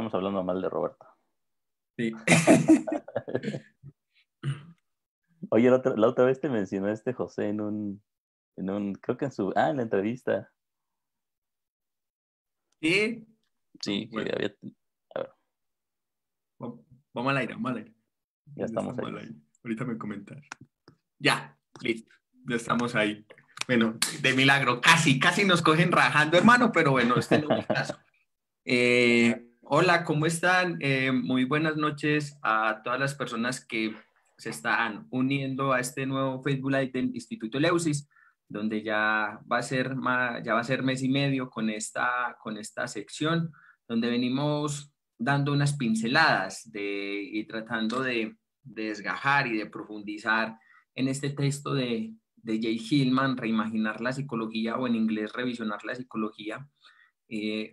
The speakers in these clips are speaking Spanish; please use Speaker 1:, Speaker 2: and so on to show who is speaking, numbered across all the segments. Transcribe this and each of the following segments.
Speaker 1: estamos hablando mal de Roberto.
Speaker 2: Sí.
Speaker 1: Oye, la otra vez te mencionó José creo que en la entrevista.
Speaker 2: Sí.
Speaker 1: Sí, que
Speaker 2: Bueno,
Speaker 1: había, a ver,
Speaker 2: vamos al aire, vamos al aire.
Speaker 1: ya
Speaker 2: Ya
Speaker 1: estamos
Speaker 2: estamos
Speaker 1: ahí.
Speaker 2: al aire. Ahorita me comentas. Ya, listo. Ya estamos ahí. Bueno, de milagro, casi nos cogen rajando, hermano, pero bueno, este no es mi caso. Hola, ¿cómo están? Muy buenas noches a todas las personas que se están uniendo a este nuevo Facebook Live del Instituto Eleusis, donde ya va a ser mes y medio con esta sección, donde venimos dando unas pinceladas y tratando de desgajar y de profundizar en este texto de Jay Hillman, Reimaginar la psicología, o en inglés, Revisionar la psicología.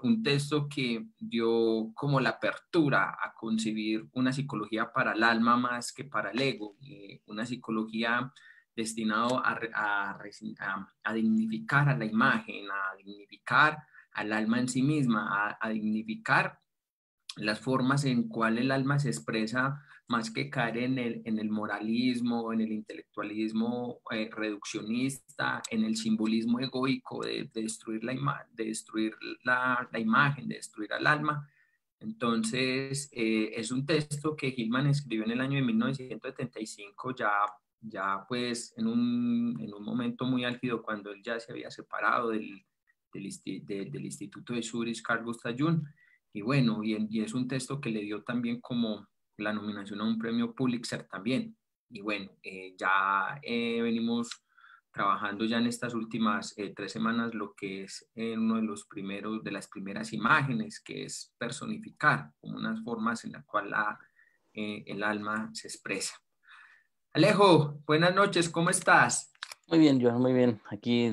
Speaker 2: Un texto que dio como la apertura a concebir una psicología para el alma más que para el ego, una psicología destinado a dignificar a la imagen, a dignificar al alma en sí misma, a dignificar las formas en cual el alma se expresa, más que caer en el moralismo, en el intelectualismo reduccionista, en el simbolismo egoico de destruir, de destruir la imagen, de destruir al alma. Entonces, es un texto que Hillman escribió en el año de 1975, ya pues en un momento muy álgido, cuando él ya se había separado del Instituto de Zurich, Carl Gustav Jung. Y bueno, y es un texto que le dio también como la nominación a un premio Pulitzer también. Y bueno, ya venimos trabajando ya en estas últimas 3 semanas lo que es uno de las primeras imágenes, que es personificar, como unas formas en las cuales el alma se expresa. Alejo, buenas noches, ¿cómo estás?
Speaker 1: Muy bien, Joan, muy bien. Aquí,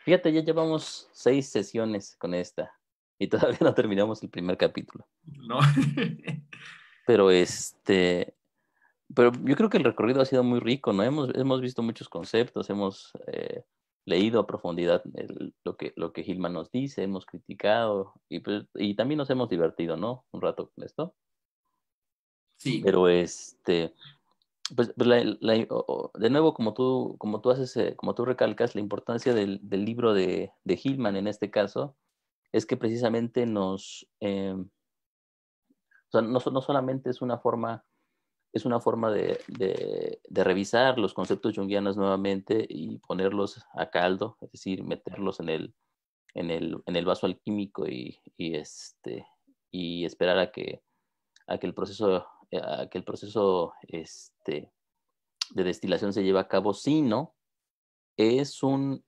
Speaker 1: fíjate, ya llevamos 6 sesiones con esta y todavía no terminamos el primer capítulo.
Speaker 2: No.
Speaker 1: Pero pero yo creo que el recorrido ha sido muy rico, ¿no? Hemos visto muchos conceptos, hemos leído a profundidad lo que Hillman nos dice, hemos criticado y también nos hemos divertido, ¿no? Un rato con esto.
Speaker 2: Sí.
Speaker 1: Pero pues de nuevo, como tú recalcas, la importancia del libro de Hillman en este caso es que precisamente o sea, no solamente es una forma de revisar los conceptos junguianos nuevamente y ponerlos a caldo, es decir, meterlos en el vaso alquímico y esperar a que el proceso de destilación se lleve a cabo, sino es un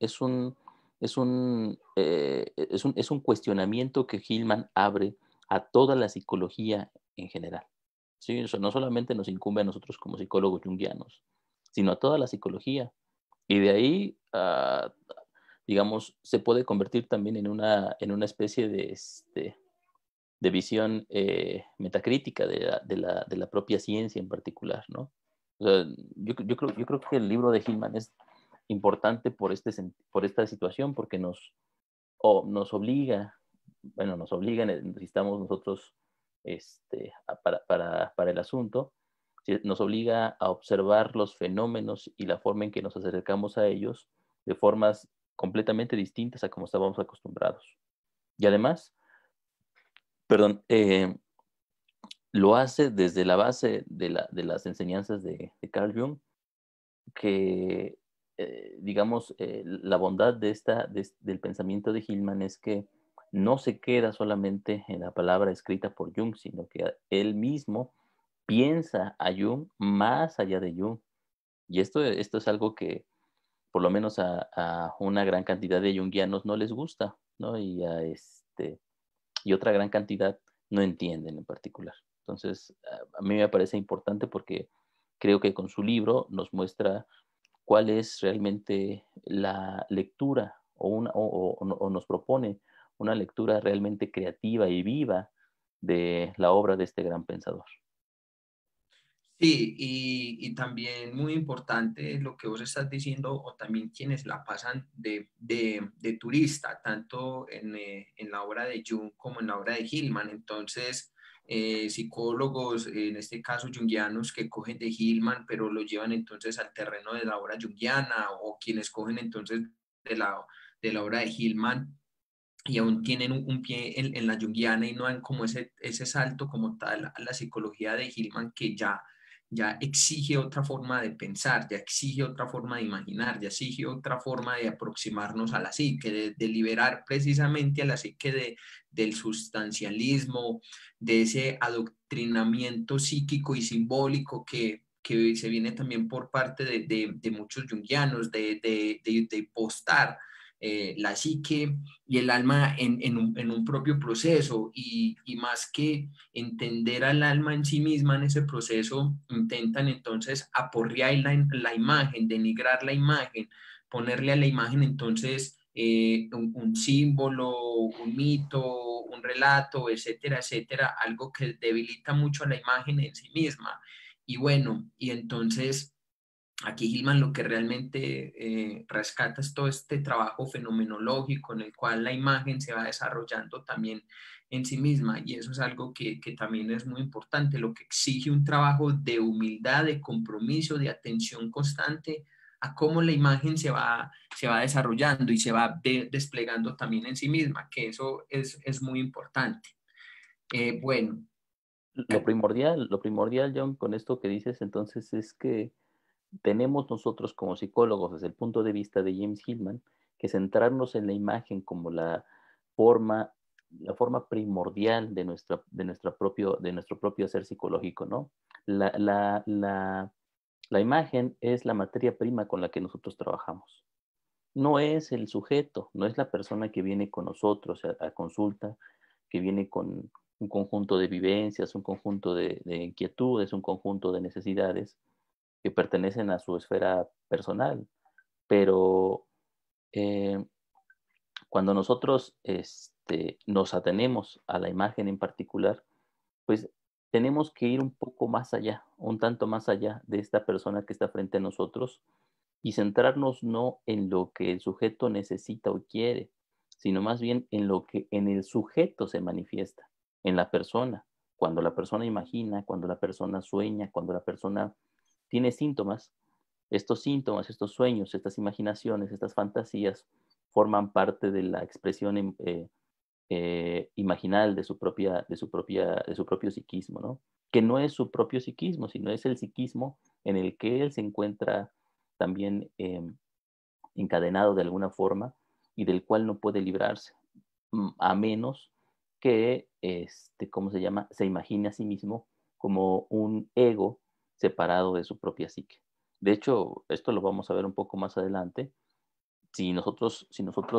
Speaker 1: cuestionamiento que Hillman abre a toda la psicología en general. ¿Sí? Eso no solamente nos incumbe a nosotros como psicólogos junguianos, sino a toda la psicología. Y de ahí, digamos, se puede convertir también en una especie de visión metacrítica de la propia ciencia en particular, ¿no? O sea, yo creo que el libro de Hillman es importante por esta situación, porque nos obliga, bueno, necesitamos nosotros para el asunto, nos obliga a observar los fenómenos y la forma en que nos acercamos a ellos de formas completamente distintas a como estábamos acostumbrados. Y además, perdón, lo hace desde la base de las enseñanzas de Carl Jung, que, digamos, la bondad del pensamiento de Hillman es que no se queda solamente en la palabra escrita por Jung, sino que él mismo piensa a Jung más allá de Jung. Y esto es algo que por lo menos a una gran cantidad de junguianos no les gusta, ¿no? Y otra gran cantidad no entienden en particular. Entonces, a mí me parece importante porque creo que con su libro nos muestra cuál es realmente la lectura o nos propone una lectura realmente creativa y viva de la obra de este gran pensador.
Speaker 2: Sí, y también muy importante lo que vos estás diciendo, o también quienes la pasan de turista, tanto en la obra de Jung como en la obra de Hillman. Entonces, psicólogos, en este caso junguianos, que cogen de Hillman, pero lo llevan entonces al terreno de la obra junguiana, o quienes cogen entonces de la obra de Hillman y aún tienen un pie en la junguiana y no dan como ese salto como tal a la psicología de Hillman, que ya exige otra forma de pensar, ya exige otra forma de imaginar, ya exige otra forma de aproximarnos a la psique, de liberar precisamente a la psique del sustancialismo, de ese adoctrinamiento psíquico y simbólico que se viene también por parte de muchos junguianos, de impostar la psique y el alma en un propio proceso, y más que entender al alma en sí misma en ese proceso, intentan entonces aporrear la imagen, denigrar la imagen, ponerle a la imagen entonces un símbolo, un mito, un relato, etcétera, etcétera, algo que debilita mucho a la imagen en sí misma. Y bueno, y entonces aquí Gilman lo que realmente rescata es todo este trabajo fenomenológico en el cual la imagen se va desarrollando también en sí misma, y eso es algo que también es muy importante, lo que exige un trabajo de humildad, de compromiso, de atención constante a cómo la imagen se va desarrollando y se va desplegando también en sí misma, que eso es muy importante. Bueno.
Speaker 1: Lo primordial, John, con esto que dices entonces es que tenemos nosotros como psicólogos, desde el punto de vista de James Hillman, que centrarnos en la imagen como forma, la forma primordial de nuestro propio ser psicológico, ¿no? La, la, la, la imagen es la materia prima con la que nosotros trabajamos. No es el sujeto, no es la persona que viene con nosotros a consulta, que viene con un conjunto de vivencias, un conjunto de inquietudes, un conjunto de necesidades que pertenecen a su esfera personal. Pero eh, cuando nosotros nos atenemos a la imagen en particular, pues tenemos que ir un poco más allá, un tanto más allá de esta persona que está frente a nosotros, y centrarnos no en lo que el sujeto necesita o quiere, sino más bien en lo que en el sujeto se manifiesta, en la persona. Cuando la persona imagina, cuando la persona sueña, cuando la persona tiene síntomas, estos sueños, estas imaginaciones, estas fantasías forman parte de la expresión imaginal de su propio psiquismo, ¿no? Que no es su propio psiquismo, sino es el psiquismo en el que él se encuentra también encadenado de alguna forma y del cual no puede librarse, a menos que, ¿cómo se llama? Se imagine a sí mismo como un ego separado de su propia psique. De hecho, esto lo vamos a ver un poco más adelante. Si nosotros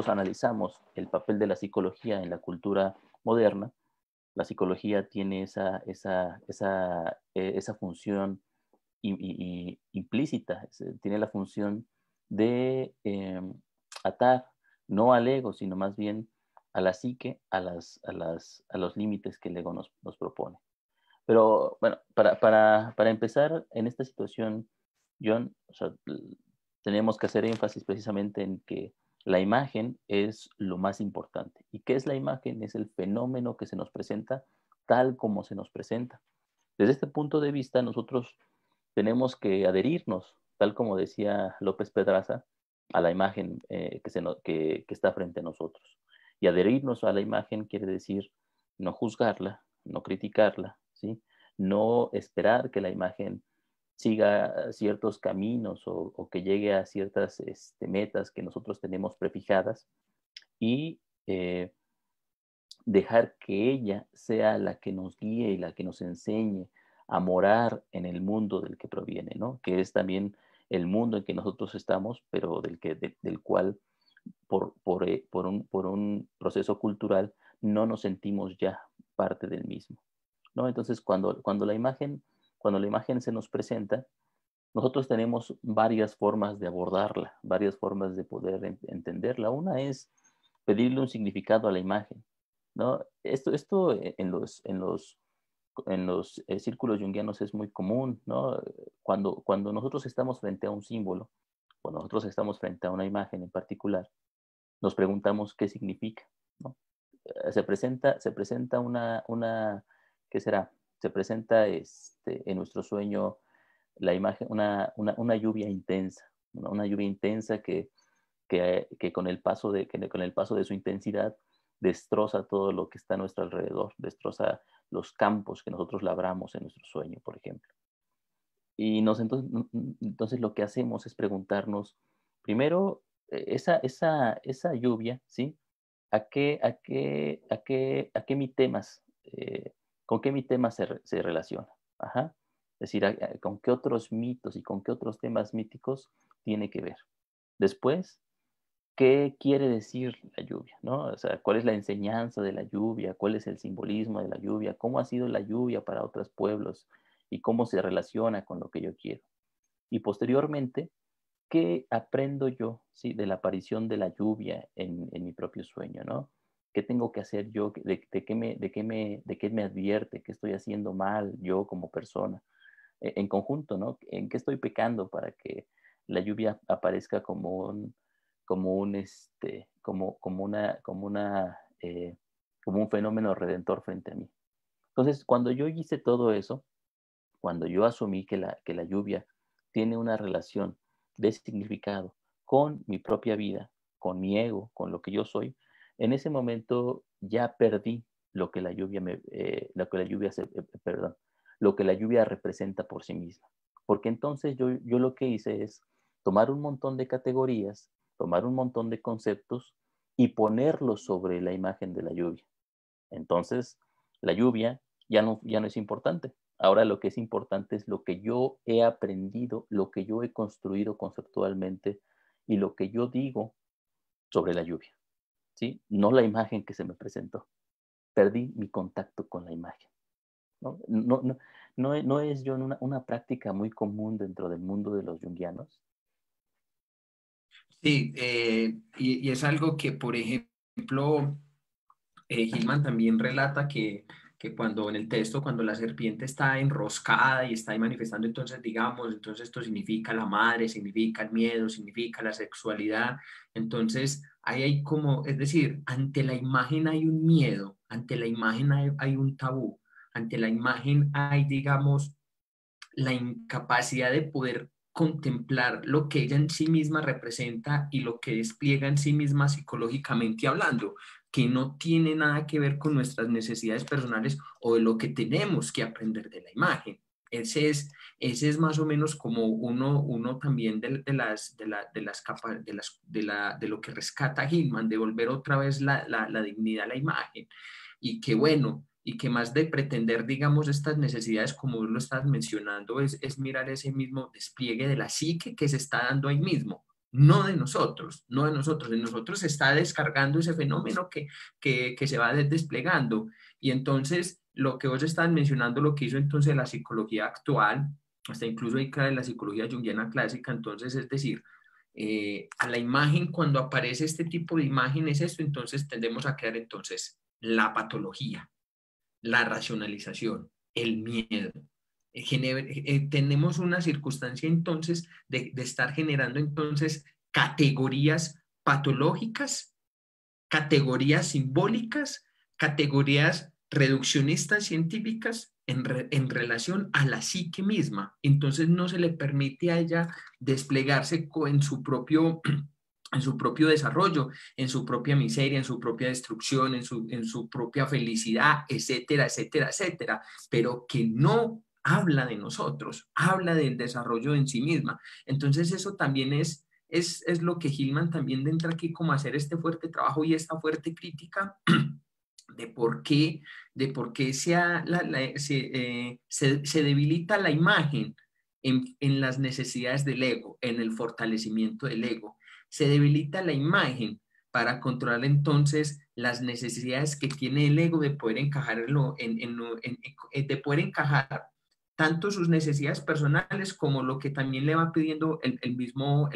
Speaker 1: analizamos el papel de la psicología en la cultura moderna, la psicología tiene esa función implícita, tiene la función de atar no al ego, sino más bien a la psique, a los límites que el ego nos propone. Pero bueno, para empezar en esta situación, John, o sea, tenemos que hacer énfasis precisamente en que la imagen es lo más importante. ¿Y qué es la imagen? Es el fenómeno que se nos presenta tal como se nos presenta. Desde este punto de vista, nosotros tenemos que adherirnos, tal como decía López Pedraza, a la imagen que está frente a nosotros. Y adherirnos a la imagen quiere decir no juzgarla, no criticarla, ¿sí? No esperar que la imagen siga ciertos caminos o que llegue a ciertas metas que nosotros tenemos prefijadas, y dejar que ella sea la que nos guíe y la que nos enseñe a morar en el mundo del que proviene, ¿no? Que es también el mundo en que nosotros estamos, pero del cual por un proceso cultural no nos sentimos ya parte del mismo, ¿no? Entonces, cuando la imagen se nos presenta, nosotros tenemos varias formas de abordarla, varias formas de poder entenderla. Una es pedirle un significado a la imagen, ¿no? Esto en los círculos junguianos es muy común, ¿no? Cuando nosotros estamos frente a un símbolo, cuando nosotros estamos frente a una imagen en particular, nos preguntamos qué significa, ¿no? Se presenta ¿Qué será? Se presenta en nuestro sueño la imagen, una lluvia intensa, una lluvia intensa que con el paso con el paso de su intensidad destroza todo lo que está a nuestro alrededor, destroza los campos que nosotros labramos en nuestro sueño, por ejemplo. Y entonces lo que hacemos es preguntarnos, primero, esa lluvia, ¿sí? ¿A qué mi temas, con qué mi tema se relaciona? Ajá. Es decir, con qué otros mitos y con qué otros temas míticos tiene que ver. Después, ¿qué quiere decir la lluvia? ¿No? O sea, ¿cuál es la enseñanza de la lluvia? ¿Cuál es el simbolismo de la lluvia? ¿Cómo ha sido la lluvia para otros pueblos? ¿Y cómo se relaciona con lo que yo quiero? Y posteriormente, ¿qué aprendo yo, sí, de la aparición de la lluvia en mi propio sueño, ¿no? ¿Qué tengo que hacer yo? ¿De qué me advierte? ¿Qué estoy haciendo mal yo como persona? En conjunto, ¿no? ¿En qué estoy pecando para que la lluvia aparezca como un fenómeno redentor frente a mí? Entonces, cuando yo hice todo eso, cuando yo asumí que la lluvia tiene una relación de significado con mi propia vida, con mi ego, con lo que yo soy, en ese momento ya perdí lo que la lluvia perdón, lo que la lluvia representa por sí misma. Porque entonces yo lo que hice es tomar un montón de categorías, tomar un montón de conceptos y ponerlos sobre la imagen de la lluvia. Entonces, la lluvia ya no es importante. Ahora lo que es importante es lo que yo he aprendido, lo que yo he construido conceptualmente y lo que yo digo sobre la lluvia, ¿sí? No la imagen que se me presentó. Perdí mi contacto con la imagen, ¿no? No es yo una práctica muy común dentro del mundo de los junguianos.
Speaker 2: Sí, y es algo que, por ejemplo, Hillman también relata que cuando en el texto, cuando la serpiente está enroscada y está ahí manifestando, entonces digamos, entonces esto significa la madre, significa el miedo, significa la sexualidad. Entonces, ahí hay como, es decir, ante la imagen hay un miedo, ante la imagen hay un tabú, ante la imagen hay, digamos, la incapacidad de poder contemplar lo que ella en sí misma representa y lo que despliega en sí misma psicológicamente hablando, que no tiene nada que ver con nuestras necesidades personales o de lo que tenemos que aprender de la imagen. Ese es más o menos como uno también de lo que rescata Hillman, de volver otra vez la dignidad a la imagen. Y que bueno, y que más de pretender, digamos, estas necesidades, como lo estás mencionando, es mirar ese mismo despliegue de la psique que se está dando ahí mismo, no de nosotros, no de nosotros, de nosotros se está descargando ese fenómeno que se va desplegando. Y entonces, lo que vos estás mencionando, lo que hizo entonces la psicología actual, hasta incluso ahí cae la psicología junguiana clásica, entonces, es decir, a la imagen, cuando aparece este tipo de imágenes, esto, entonces tendemos a crear entonces la patología, la racionalización, el miedo. Tenemos una circunstancia entonces de estar generando entonces categorías patológicas, categorías simbólicas, categorías reduccionistas científicas en relación a la psique misma. Entonces no se le permite a ella desplegarse en su propio desarrollo, en su propia miseria, en su propia destrucción, en su propia felicidad, etcétera, etcétera, etcétera, pero que no habla de nosotros, habla del desarrollo en sí misma. Entonces eso también es lo que Hillman también entra aquí como a hacer este fuerte trabajo y esta fuerte crítica de por qué se debilita la imagen en las necesidades del ego, en el fortalecimiento del ego. Se debilita la imagen para controlar entonces las necesidades que tiene el ego de poder encajarlo de poder encajar tanto sus necesidades personales como lo que también le va pidiendo el mismo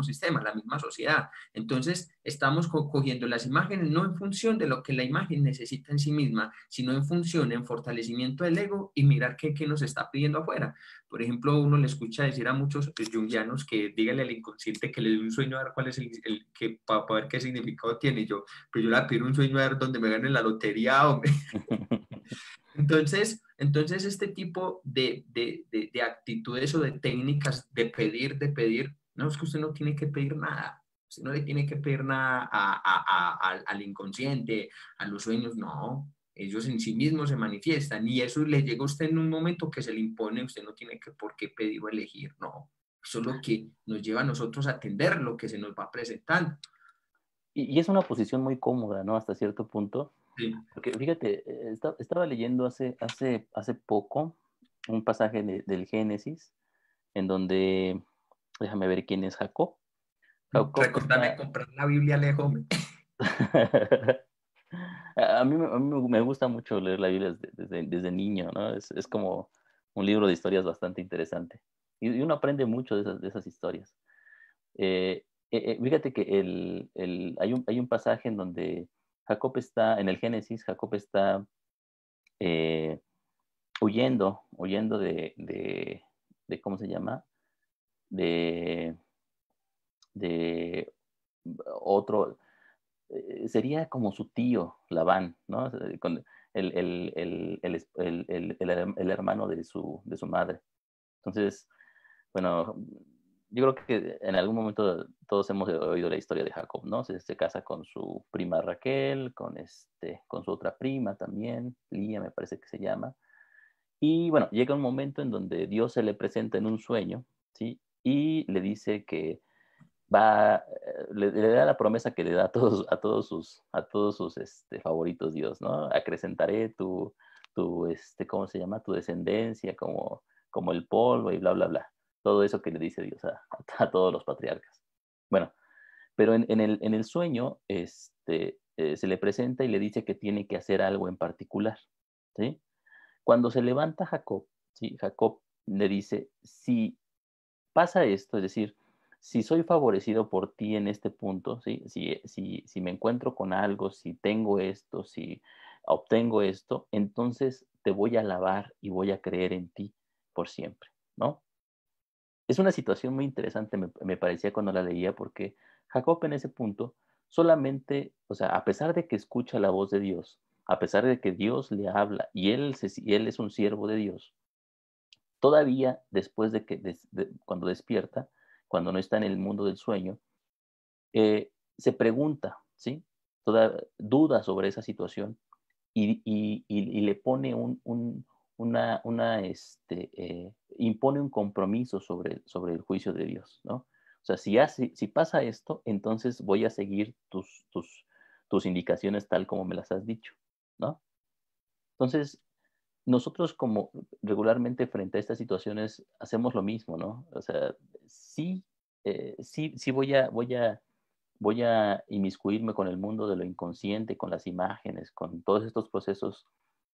Speaker 2: sistema, la misma sociedad. Entonces, estamos cogiendo las imágenes no en función de lo que la imagen necesita en sí misma, sino en función, en fortalecimiento del ego y mirar qué nos está pidiendo afuera. Por ejemplo, uno le escucha decir a muchos junguianos que dígale al inconsciente que le dé un sueño a ver cuál es que para ver qué significado tiene. Pero yo le pido un sueño a ver donde me gane la lotería, hombre. Entonces este tipo de actitudes o de técnicas de pedir, no es que usted no tiene que pedir nada, usted no le tiene que pedir nada al inconsciente, a los sueños, no, ellos en sí mismos se manifiestan y eso le llega a usted en un momento que se le impone, usted no tiene que por qué pedir o elegir, no, eso es lo que nos lleva a nosotros a atender lo que se nos va presentando.
Speaker 1: Y es una posición muy cómoda, ¿no? Hasta cierto punto.
Speaker 2: Sí.
Speaker 1: Porque fíjate, estaba leyendo hace poco un pasaje del Génesis en donde, déjame ver quién es Jacob. Jacob
Speaker 2: Recordarme
Speaker 1: está...
Speaker 2: comprar la Biblia lejos.
Speaker 1: a mí me gusta mucho leer la Biblia desde niño, ¿no? Es como un libro de historias bastante interesante. Y uno aprende mucho de esas historias. Fíjate que hay un pasaje en donde Jacob está, en el Génesis, Jacob está eh, huyendo de, ¿cómo se llama? De, de otro, sería como su tío, Labán, ¿no? Con el hermano de su madre. Entonces, bueno, yo creo que en algún momento todos hemos oído la historia de Jacob, ¿no? Se casa con su prima Raquel, con su otra prima también, Lía me parece que se llama. Y bueno, llega un momento en donde Dios se le presenta en un sueño, ¿sí? Y le dice que le da la promesa que le da a todos sus favoritos Dios, ¿no? Acrecentaré ¿cómo se llama? Tu descendencia como el polvo y bla, bla, bla. Todo eso que le dice Dios a todos los patriarcas. Bueno, pero en el sueño, se le presenta y le dice que tiene que hacer algo en particular, ¿sí? Cuando se levanta Jacob, ¿sí? Jacob le dice, si pasa esto, es decir, si soy favorecido por ti en este punto, ¿sí? Si me encuentro con algo, si tengo esto, si obtengo esto, entonces te voy a alabar y voy a creer en ti por siempre, ¿no? Es una situación muy interesante, me parecía cuando la leía, porque Jacob en ese punto solamente, o sea, a pesar de que escucha la voz de Dios, a pesar de que Dios le habla y él es un siervo de Dios, todavía después cuando despierta, cuando no está en el mundo del sueño, se pregunta, ¿sí? Duda sobre esa situación y le pone impone un compromiso sobre el juicio de Dios, ¿no? O sea, si pasa esto, entonces voy a seguir tus indicaciones tal como me las has dicho, ¿no? Entonces, nosotros como regularmente frente a estas situaciones hacemos lo mismo, ¿no? O sea, sí, sí voy a inmiscuirme con el mundo de lo inconsciente, con las imágenes, con todos estos procesos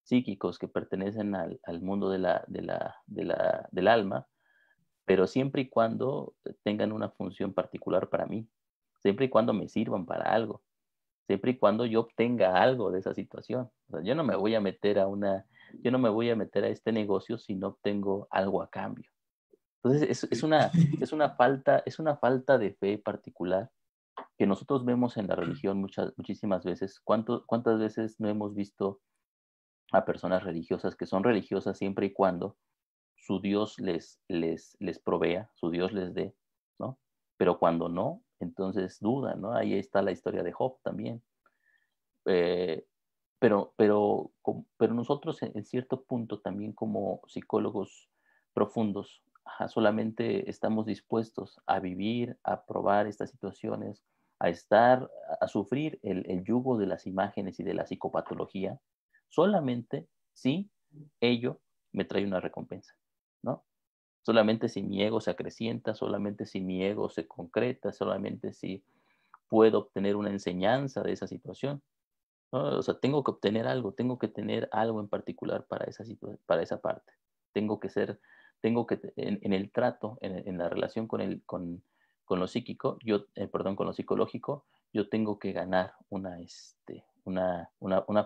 Speaker 1: psíquicos que pertenecen al mundo del alma, pero siempre y cuando tengan una función particular para mí, siempre y cuando me sirvan para algo, siempre y cuando yo obtenga algo de esa situación. O sea, yo no me voy a meter a este negocio si no obtengo algo a cambio. Entonces, es una falta de fe particular que nosotros vemos en la religión muchísimas veces. ¿Cuántas veces no hemos visto a personas religiosas que son religiosas siempre y cuando su Dios les provea, su Dios les dé, ¿no? Pero cuando no, entonces dudan, ¿no? Ahí está la historia de Job también. Eh, pero nosotros en cierto punto también como psicólogos profundos, solamente estamos dispuestos a vivir, a probar estas situaciones, a sufrir el yugo de las imágenes y de la psicopatología, solamente si ello me trae una recompensa, ¿no? Solamente si mi ego se acrecienta, solamente si mi ego se concreta, solamente si puedo obtener una enseñanza de esa situación, ¿no? O sea, tengo que obtener algo, tengo que tener algo en particular para esa parte. Tengo que ser, en el trato, en la relación con lo psíquico, perdón, con lo psicológico, yo tengo que ganar una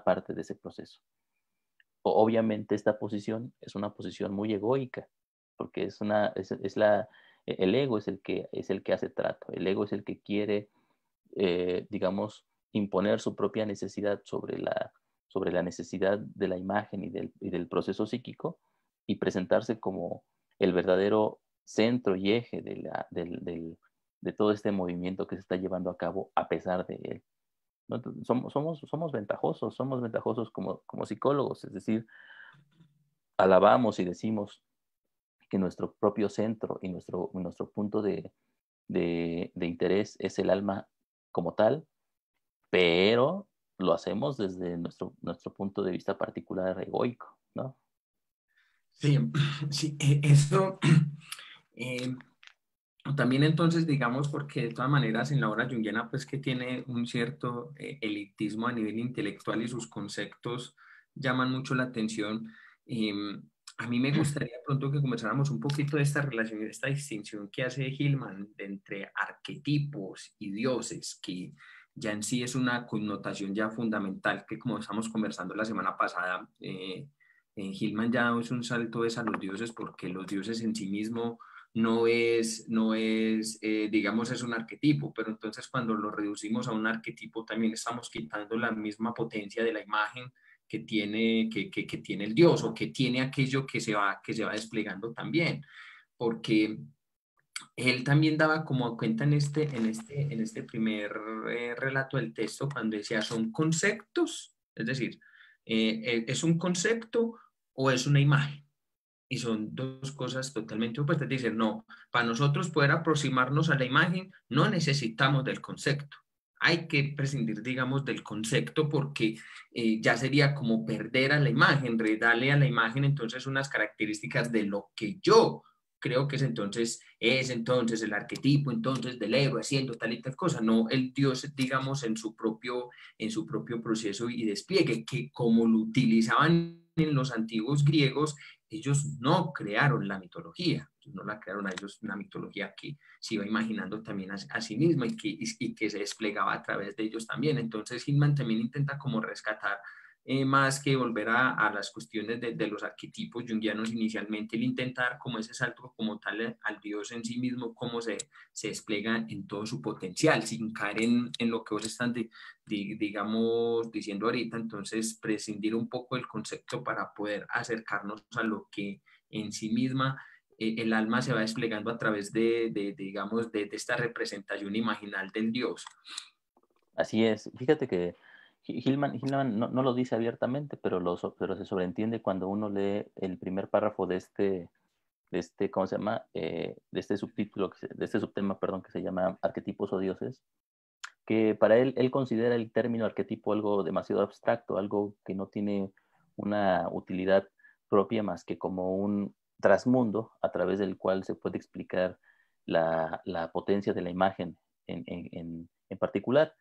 Speaker 1: parte de ese proceso. Obviamente esta posición es una posición muy egoica, porque el ego es el que hace trato, el ego es el que quiere, digamos, imponer su propia necesidad sobre la necesidad de la imagen y del proceso psíquico, y presentarse como el verdadero centro y eje de todo este movimiento que se está llevando a cabo a pesar de él, ¿no? Entonces, somos ventajosos como psicólogos, es decir, alabamos y decimos que nuestro propio centro y nuestro punto de interés es el alma como tal, pero lo hacemos desde nuestro punto de vista particular egoico, ¿no?
Speaker 2: Sí, sí, eso eh, también entonces, digamos, porque de todas maneras en la obra junguiana, pues que tiene un cierto elitismo a nivel intelectual y sus conceptos llaman mucho la atención. Eh, a mí me gustaría pronto que conversáramos un poquito de esta relación, de esta distinción que hace Hillman de entre arquetipos y dioses, que ya en sí es una connotación ya fundamental, que como estamos conversando la semana pasada, Hillman ya es un salto es a los dioses porque los dioses en sí mismos digamos, es un arquetipo, pero entonces cuando lo reducimos a un arquetipo también estamos quitando la misma potencia de la imagen que tiene el Dios o que tiene aquello que se va desplegando también, porque él también daba como cuenta en este primer relato del texto cuando decía son conceptos, es decir, ¿es un concepto o es una imagen? Y son dos cosas totalmente opuestas. Dicen, no, para nosotros poder aproximarnos a la imagen no necesitamos del concepto. Hay que prescindir, digamos, del concepto porque ya sería como perder a la imagen, darle a la imagen entonces unas características de lo que yo creo que es entonces el arquetipo entonces del héroe haciendo tal y tal cosa, no el Dios, digamos, en su propio proceso y despliegue, que como lo utilizaban en los antiguos griegos, ellos no crearon la mitología, no la crearon a ellos una mitología que se iba imaginando también a sí misma y que se desplegaba a través de ellos también. Entonces Hillman también intenta como rescatar más que volver a las cuestiones de los arquetipos junguianos inicialmente, el intentar como ese salto como tal al Dios en sí mismo, cómo se despliega en todo su potencial, sin caer en lo que vos estás, digamos, diciendo ahorita, entonces prescindir un poco del concepto para poder acercarnos a lo que en sí misma el alma se va desplegando a través digamos, de esta representación imaginal del Dios.
Speaker 1: Así es. Fíjate que Hillman no lo dice abiertamente, pero se sobreentiende cuando uno lee el primer párrafo ¿cómo se llama? De este subtítulo, de este subtema, perdón, que se llama Arquetipos o Dioses, que para él considera el término arquetipo algo demasiado abstracto, algo que no tiene una utilidad propia más que como un trasmundo a través del cual se puede explicar la potencia de la imagen en particular.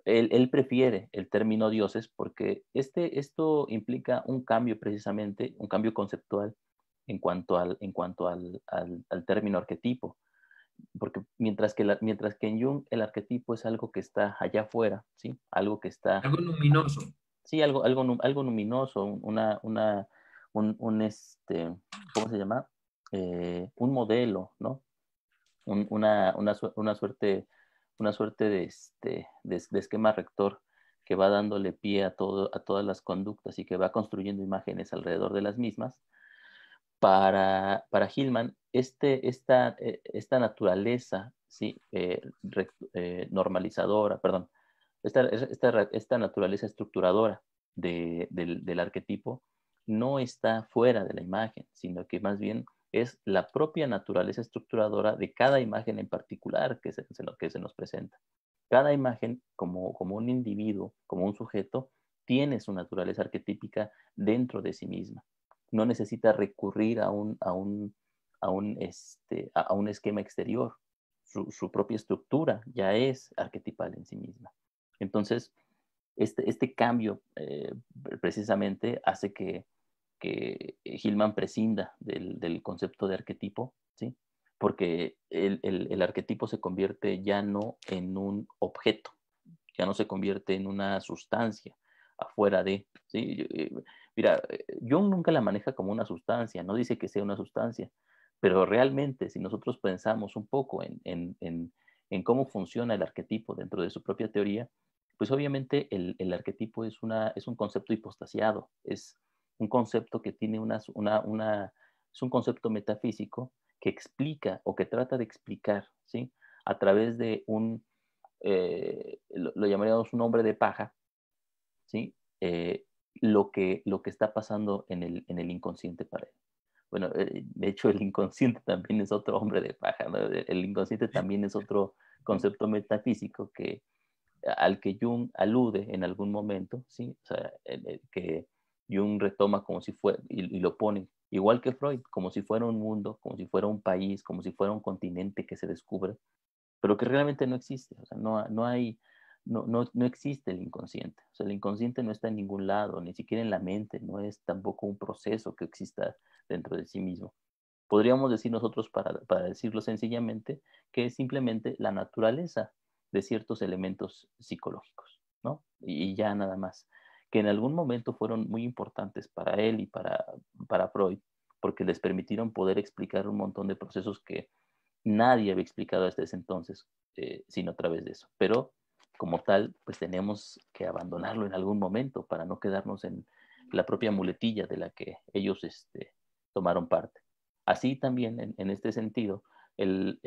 Speaker 1: Él prefiere el término dioses porque esto implica un cambio precisamente, un cambio conceptual en cuanto al término arquetipo. Porque mientras que en Jung el arquetipo es algo que está allá afuera, ¿sí? Algo que está,
Speaker 2: Algo luminoso.
Speaker 1: sí, algo luminoso, ¿cómo se llama? Un modelo, ¿no? Una suerte de esquema rector que va dándole pie a todas las conductas y que va construyendo imágenes alrededor de las mismas. Para Hillman, esta naturaleza, ¿sí? Normalizadora, perdón, esta naturaleza estructuradora del arquetipo no está fuera de la imagen, sino que más bien es la propia naturaleza estructuradora de cada imagen en particular que se nos presenta. Cada imagen, como un individuo, como un sujeto, tiene su naturaleza arquetípica dentro de sí misma. No necesita recurrir a un esquema exterior. Su propia estructura ya es arquetipal en sí misma. Entonces, este cambio precisamente hace que Hillman prescinda del concepto de arquetipo, ¿sí? Porque el arquetipo se convierte ya no en un objeto, ya no se convierte en una sustancia afuera de, ¿sí? Mira, Jung nunca la maneja como una sustancia, no dice que sea una sustancia, pero realmente si nosotros pensamos un poco en cómo funciona el arquetipo dentro de su propia teoría, Pues obviamente el arquetipo es un concepto hipostasiado, es un concepto que tiene es un concepto metafísico que explica o que trata de explicar, ¿sí? A través de lo llamaríamos un hombre de paja, ¿sí? Lo que está pasando en el inconsciente para él. Bueno, de hecho el inconsciente también es otro hombre de paja, ¿no? El inconsciente también es otro concepto metafísico al que Jung alude en algún momento, ¿sí? O sea, que Jung retoma como si fuera, y lo pone, igual que Freud, como si fuera un mundo, como si fuera un país, como si fuera un continente que se descubre, pero que realmente no existe. O sea, no existe el inconsciente. O sea, el inconsciente no está en ningún lado, ni siquiera en la mente, no es tampoco un proceso que exista dentro de sí mismo. Podríamos decir nosotros, para decirlo sencillamente, que es simplemente la naturaleza de ciertos elementos psicológicos, ¿no? Y ya nada más. Que en algún momento fueron muy importantes para él y para Freud, porque les permitieron poder explicar un montón de procesos que nadie había explicado hasta ese entonces, sino a través de eso. Pero como tal, pues tenemos que abandonarlo en algún momento para no quedarnos en la propia muletilla de la que ellos tomaron parte. Así también, en este sentido, el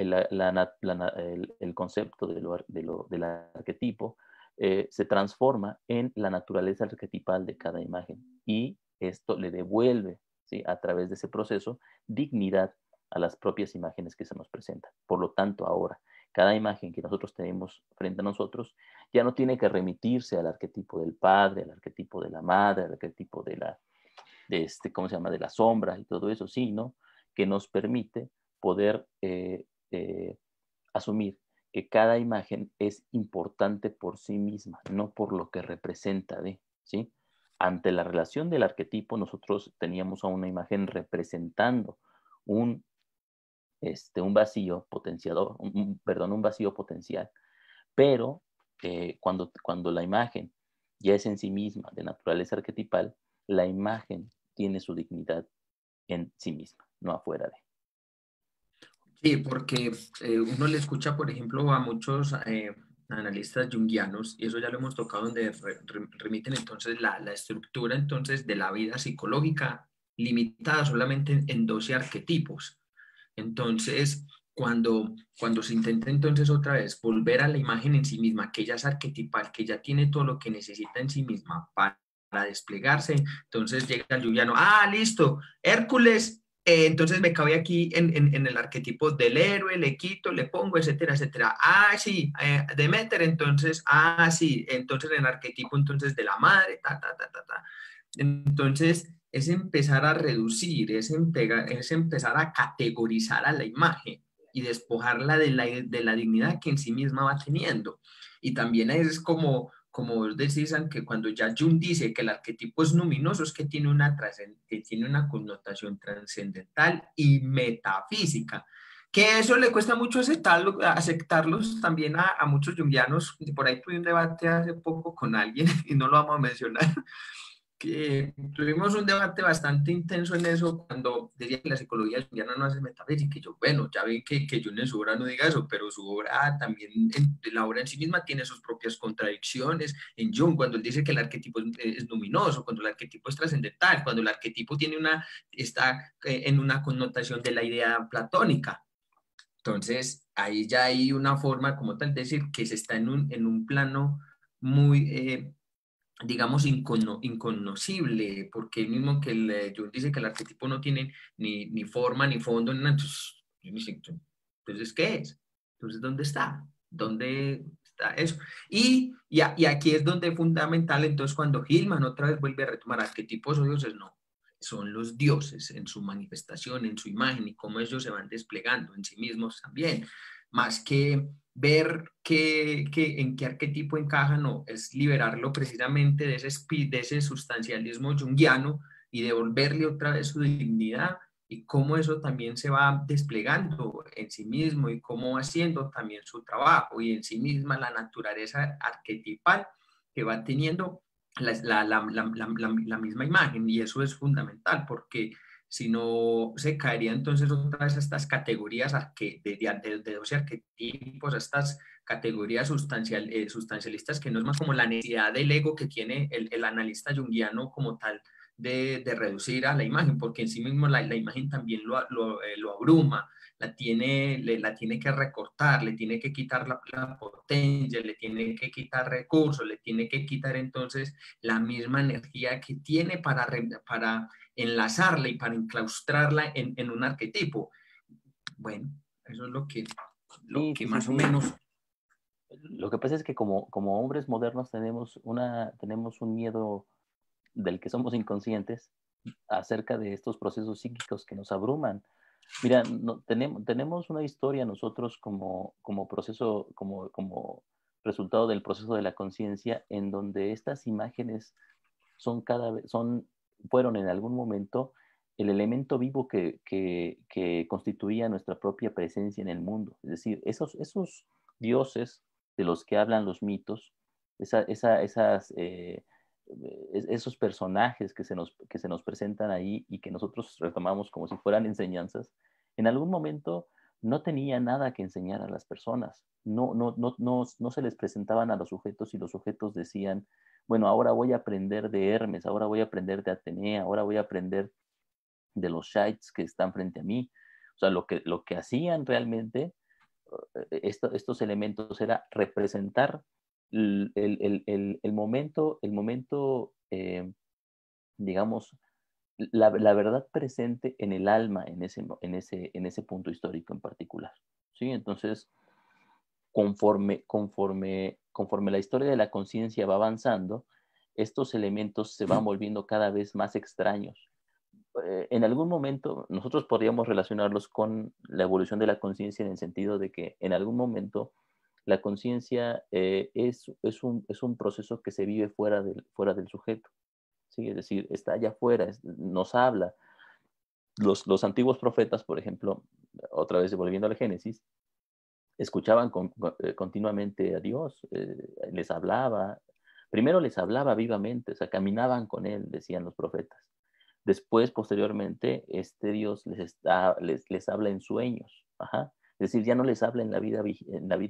Speaker 1: concepto del arquetipo se transforma en la naturaleza arquetipal de cada imagen y esto le devuelve, ¿sí? A través de ese proceso, dignidad a las propias imágenes que se nos presentan. Por lo tanto, ahora, cada imagen que nosotros tenemos frente a nosotros ya no tiene que remitirse al arquetipo del padre, al arquetipo de la madre, al arquetipo ¿cómo se llama?, de la sombra y todo eso, sino que nos permite poder asumir que cada imagen es importante por sí misma, no por lo que representa ¿sí? Ante la relación del arquetipo, nosotros teníamos a una imagen representando un un vacío potenciador, perdón, un vacío potencial. Pero cuando la imagen ya es en sí misma de naturaleza arquetipal, la imagen tiene su dignidad en sí misma, no afuera de.
Speaker 2: Sí, porque uno le escucha, por ejemplo, a muchos analistas junguianos, y eso ya lo hemos tocado, donde remiten entonces la estructura entonces de la vida psicológica limitada solamente en 12 arquetipos. Entonces, cuando se intenta entonces otra vez volver a la imagen en sí misma, que ya es arquetipal, que ya tiene todo lo que necesita en sí misma para desplegarse, entonces llega el junguiano, listo, Hércules, entonces me cabe aquí en el arquetipo del héroe, le quito, le pongo, etcétera, etcétera. Sí, Demeter, entonces, sí, entonces en el arquetipo entonces de la madre, ta. Entonces, es empezar a reducir, es empezar a categorizar a la imagen y despojarla de la dignidad que en sí misma va teniendo. Y también es como vos decís, que cuando ya Jung dice que el arquetipo es luminoso, es que tiene una connotación trascendental y metafísica. Que eso le cuesta mucho aceptarlos también a muchos junguianos. Por ahí tuve un debate hace poco con alguien, y no lo vamos a mencionar, que tuvimos un debate bastante intenso en eso cuando decía que la psicología junguiana no hace metafísica. Y yo, bueno, ya vi que Jung en su obra no diga eso, pero su obra también, la obra en sí misma tiene sus propias contradicciones. En Jung, cuando él dice que el arquetipo es luminoso, cuando el arquetipo es trascendental, cuando el arquetipo está en una connotación de la idea platónica. Entonces, ahí ya hay una forma como tal de decir que se está en un plano muy digamos, inconocible, porque el mismo que Jung dice que el arquetipo no tiene ni forma, ni fondo, entonces, entonces, ¿qué es? Entonces, ¿dónde está? ¿Dónde está eso? Y aquí es donde es fundamental, entonces, cuando Hillman otra vez vuelve a retomar arquetipos o dioses, no, son los dioses en su manifestación, en su imagen y cómo ellos se van desplegando en sí mismos también, más que ver en qué arquetipo encaja, no, es liberarlo precisamente de ese sustancialismo junguiano y devolverle otra vez su dignidad y cómo eso también se va desplegando en sí mismo y cómo va haciendo también su trabajo y en sí misma la naturaleza arquetipal que va teniendo la misma imagen. Y eso es fundamental porque sino se caería entonces otra vez a estas categorías de 12 arquetipos, a estas categorías sustancialistas, que no es más como la necesidad del ego que tiene el analista junguiano como tal de reducir a la imagen, porque en sí mismo la imagen también lo abruma, la tiene que recortar, le tiene que quitar la potencia, le tiene que quitar recursos, le tiene que quitar entonces la misma energía que tiene para enlazarla y para enclaustrarla en un arquetipo. Bueno, eso es lo
Speaker 1: Sí,
Speaker 2: que
Speaker 1: sí, sí,
Speaker 2: más o
Speaker 1: sí.
Speaker 2: menos.
Speaker 1: Lo que pasa es que como hombres modernos tenemos un miedo del que somos inconscientes acerca de estos procesos psíquicos que nos abruman. Mira, tenemos una historia nosotros como proceso, como resultado del proceso de la conciencia, en donde estas imágenes fueron en algún momento el elemento vivo que constituía nuestra propia presencia en el mundo. Es decir, esos dioses de los que hablan los mitos, esos personajes que se nos presentan ahí y que nosotros retomamos como si fueran enseñanzas, en algún momento no tenía nada que enseñar a las personas. No se les presentaban a los sujetos y los sujetos decían, bueno, ahora voy a aprender de Hermes, ahora voy a aprender de Atenea, ahora voy a aprender de los shites que están frente a mí. O sea, lo que hacían realmente estos elementos era representar el momento digamos, la verdad presente en el alma en ese punto histórico en particular. ¿Sí? Entonces, conforme la historia de la conciencia va avanzando, estos elementos se van volviendo cada vez más extraños. En algún momento nosotros podríamos relacionarlos con la evolución de la conciencia en el sentido de que en algún momento la conciencia es un proceso que se vive fuera del sujeto. ¿Sí? Es decir, está allá afuera, nos habla. Los antiguos profetas, por ejemplo, otra vez volviendo al Génesis, escuchaban continuamente a Dios, les hablaba, primero les hablaba vivamente, o sea, caminaban con él, decían los profetas. Después, posteriormente, este Dios les habla en sueños. Ajá. Es decir, ya no les habla en la vida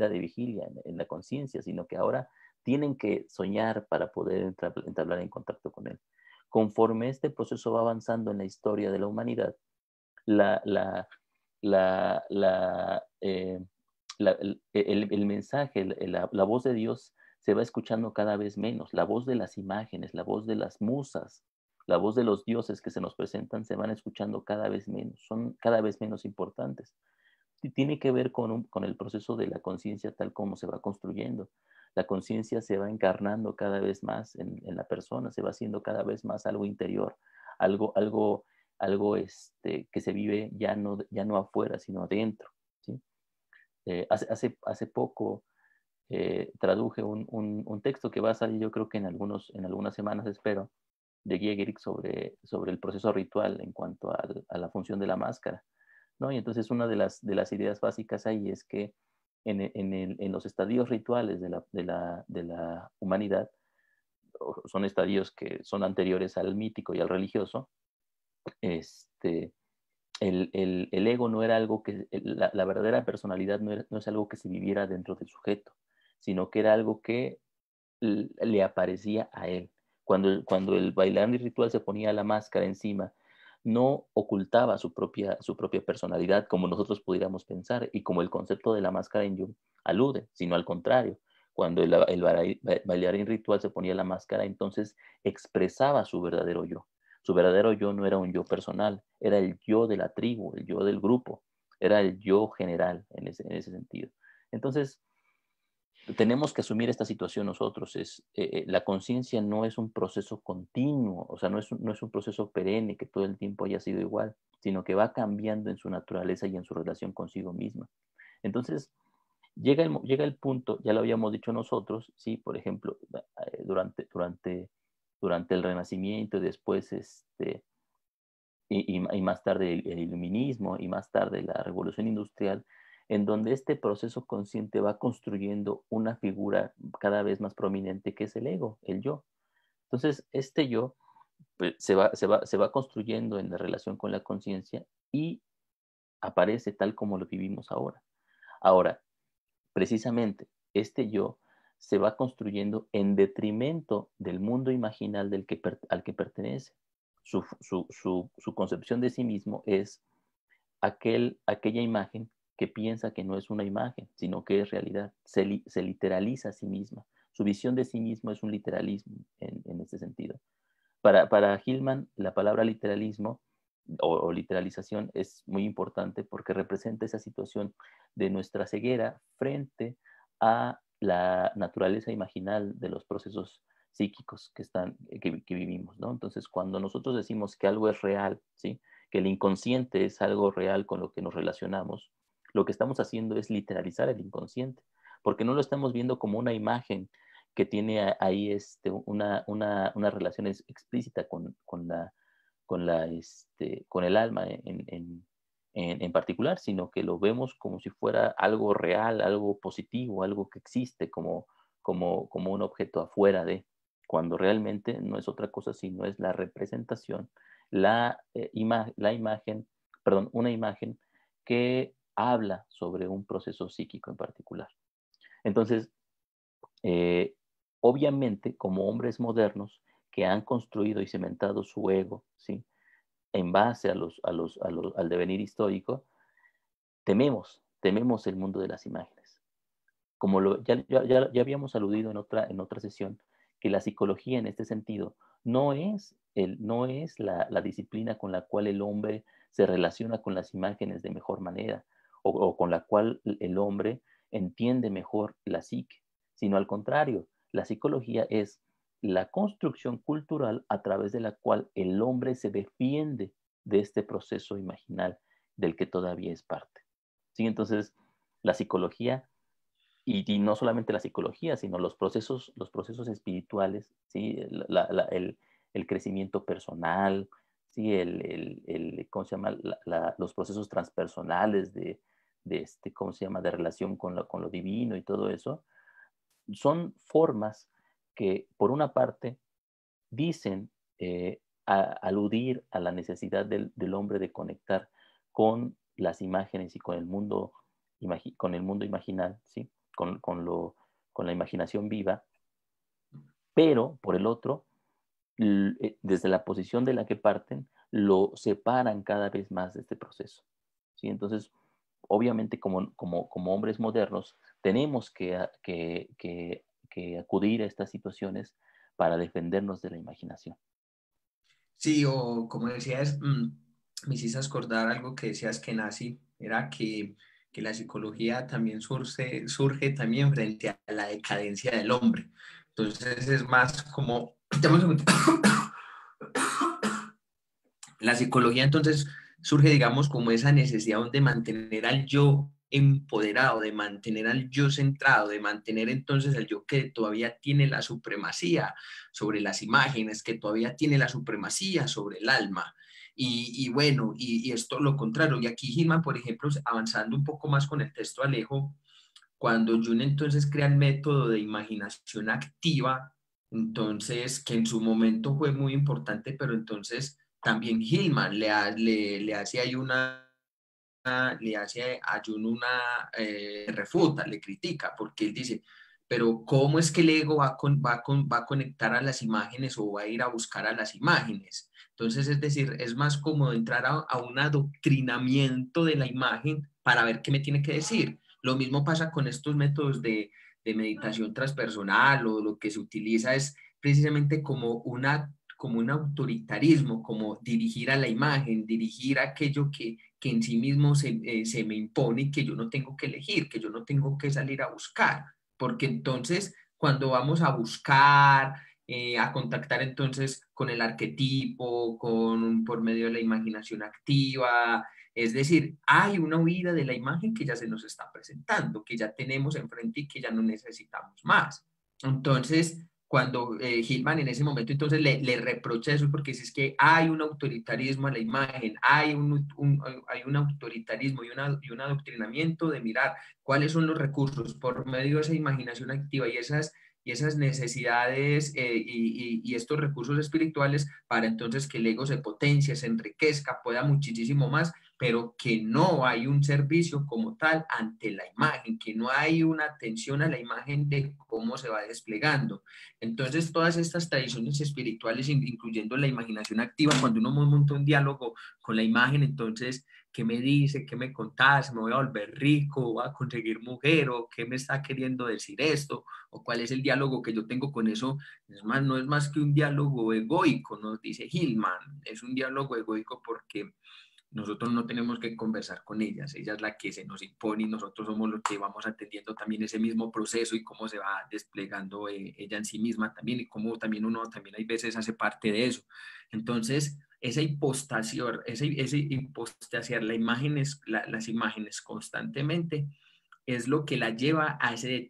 Speaker 1: de vigilia, en la conciencia, sino que ahora tienen que soñar para poder entablar en contacto con Él. Conforme este proceso va avanzando en la historia de la humanidad, la, la, la, la, el mensaje, la voz de Dios se va escuchando cada vez menos. La voz de las imágenes, la voz de las musas, la voz de los dioses que se nos presentan se van escuchando cada vez menos, son cada vez menos importantes. Y tiene que ver con el proceso de la conciencia tal como se va construyendo. La conciencia se va encarnando cada vez más en la persona, se va haciendo cada vez más algo interior, algo, algo, algo que se vive ya no afuera, sino adentro. ¿Sí? Hace poco traduje un texto que va a salir yo creo que en algunas semanas, espero, de Giegerich sobre el proceso ritual en cuanto a la función de la máscara. ¿No? Y entonces una de las ideas básicas ahí es que en los estadios rituales de la humanidad, son estadios que son anteriores al mítico y al religioso, este, el ego no era algo la verdadera personalidad no es algo que se viviera dentro del sujeto, sino que era algo que le aparecía a él. Cuando el bailarín ritual se ponía la máscara encima, no ocultaba su propia personalidad como nosotros pudiéramos pensar y como el concepto de la máscara en Jung alude, sino al contrario. Cuando el bailarín ritual se ponía la máscara, entonces expresaba su verdadero yo. Su verdadero yo no era un yo personal, era el yo de la tribu, el yo del grupo, era el yo general en ese sentido. Entonces, tenemos que asumir esta situación nosotros. La conciencia no es un proceso continuo, o sea, no es un proceso perenne que todo el tiempo haya sido igual, sino que va cambiando en su naturaleza y en su relación consigo misma. Entonces, llega el punto, ya lo habíamos dicho nosotros, sí, por ejemplo, durante el Renacimiento y después y más tarde el iluminismo y más tarde la revolución industrial, en donde este proceso consciente va construyendo una figura cada vez más prominente que es el ego, el yo. Entonces, este yo pues, se va construyendo en la relación con la conciencia y aparece tal como lo vivimos ahora. Ahora, precisamente, este yo se va construyendo en detrimento del mundo imaginal al que pertenece. Su concepción de sí mismo es aquella imagen que piensa que no es una imagen, sino que es realidad. Se literaliza a sí misma. Su visión de sí mismo es un literalismo en este sentido. Para Hillman, la palabra literalismo o literalización es muy importante porque representa esa situación de nuestra ceguera frente a la naturaleza imaginal de los procesos psíquicos que vivimos, ¿no? Entonces, cuando nosotros decimos que algo es real, ¿sí? Que el inconsciente es algo real con lo que nos relacionamos, lo que estamos haciendo es literalizar el inconsciente, porque no lo estamos viendo como una imagen que tiene ahí una relación explícita con el alma en particular, sino que lo vemos como si fuera algo real, algo positivo, algo que existe como un objeto afuera de, cuando realmente no es otra cosa, sino es la representación, la imagen, perdón, una imagen que habla sobre un proceso psíquico en particular. Entonces, eh, obviamente, como hombres modernos que han construido y cimentado su ego, ¿sí? En base al devenir histórico, tememos el mundo de las imágenes. Como ya habíamos aludido en otra sesión, que la psicología en este sentido no es la disciplina con la cual el hombre se relaciona con las imágenes de mejor manera o con la cual el hombre entiende mejor la psique, sino al contrario, la psicología es la construcción cultural a través de la cual el hombre se defiende de este proceso imaginal del que todavía es parte. ¿Sí? Entonces, la psicología y no solamente la psicología, sino los procesos espirituales, ¿sí? El crecimiento personal, ¿sí? ¿Cómo se llama? Los procesos transpersonales ¿cómo se llama? De relación con lo divino y todo eso, son formas que, por una parte, dicen aludir a la necesidad del hombre de conectar con las imágenes y con el mundo imaginal, ¿sí? Con la imaginación viva, pero por el otro, desde la posición de la que parten, lo separan cada vez más de este proceso, ¿sí? Entonces, obviamente como hombres modernos, tenemos que acudir a estas situaciones para defendernos de la imaginación.
Speaker 2: Sí, o como decías, me hiciste acordar algo que decías que nazi, era que la psicología también surge también frente a la decadencia del hombre. Entonces es más como, dame un segundo. La psicología entonces surge, digamos, como esa necesidad de mantener al yo empoderado, de mantener al yo centrado, de mantener entonces al yo que todavía tiene la supremacía sobre las imágenes, que todavía tiene la supremacía sobre el alma. Y bueno, y esto lo contrario. Y aquí Gilman, por ejemplo, avanzando un poco más con el texto Alejo, cuando Jung entonces crea el método de imaginación activa, entonces, que en su momento fue muy importante, pero entonces también Hillman le hace ahí le hace a Jung refuta, le critica, porque él dice, pero ¿cómo es que el ego va a conectar a las imágenes o va a ir a buscar a las imágenes? Entonces, es decir, es más como entrar a un adoctrinamiento de la imagen para ver qué me tiene que decir. Lo mismo pasa con estos métodos de meditación transpersonal, o lo que se utiliza es precisamente como un autoritarismo, como dirigir a la imagen, dirigir a aquello que en sí mismo se me impone y que yo no tengo que elegir, que yo no tengo que salir a buscar, porque entonces cuando vamos a buscar, a contactar entonces con el arquetipo, por medio de la imaginación activa, es decir, hay una huida de la imagen que ya se nos está presentando, que ya tenemos enfrente y que ya no necesitamos más. Entonces, cuando Hillman en ese momento entonces le reprocha eso porque dice es que hay un autoritarismo a la imagen, hay un autoritarismo y un adoctrinamiento de mirar cuáles son los recursos por medio de esa imaginación activa y y esas necesidades y estos recursos espirituales para entonces que el ego se potencie, se enriquezca, pueda muchísimo más, pero que no hay un servicio como tal ante la imagen, que no hay una atención a la imagen de cómo se va desplegando. Entonces, todas estas tradiciones espirituales, incluyendo la imaginación activa, cuando uno monta un diálogo con la imagen, entonces, ¿qué me dice? ¿Qué me contás? ¿Me voy a volver rico? ¿Voy a conseguir mujer? ¿O qué me está queriendo decir esto? ¿O cuál es el diálogo que yo tengo con eso? Es más, no es más que un diálogo egoico, nos dice Hillman. Es un diálogo egoico porque nosotros no tenemos que conversar con ellas, ella es la que se nos impone y nosotros somos los que vamos atendiendo también ese mismo proceso y cómo se va desplegando ella en sí misma también y cómo también uno también hay veces hace parte de eso. Entonces, esa hipostasiar las imágenes constantemente es lo que la lleva a ese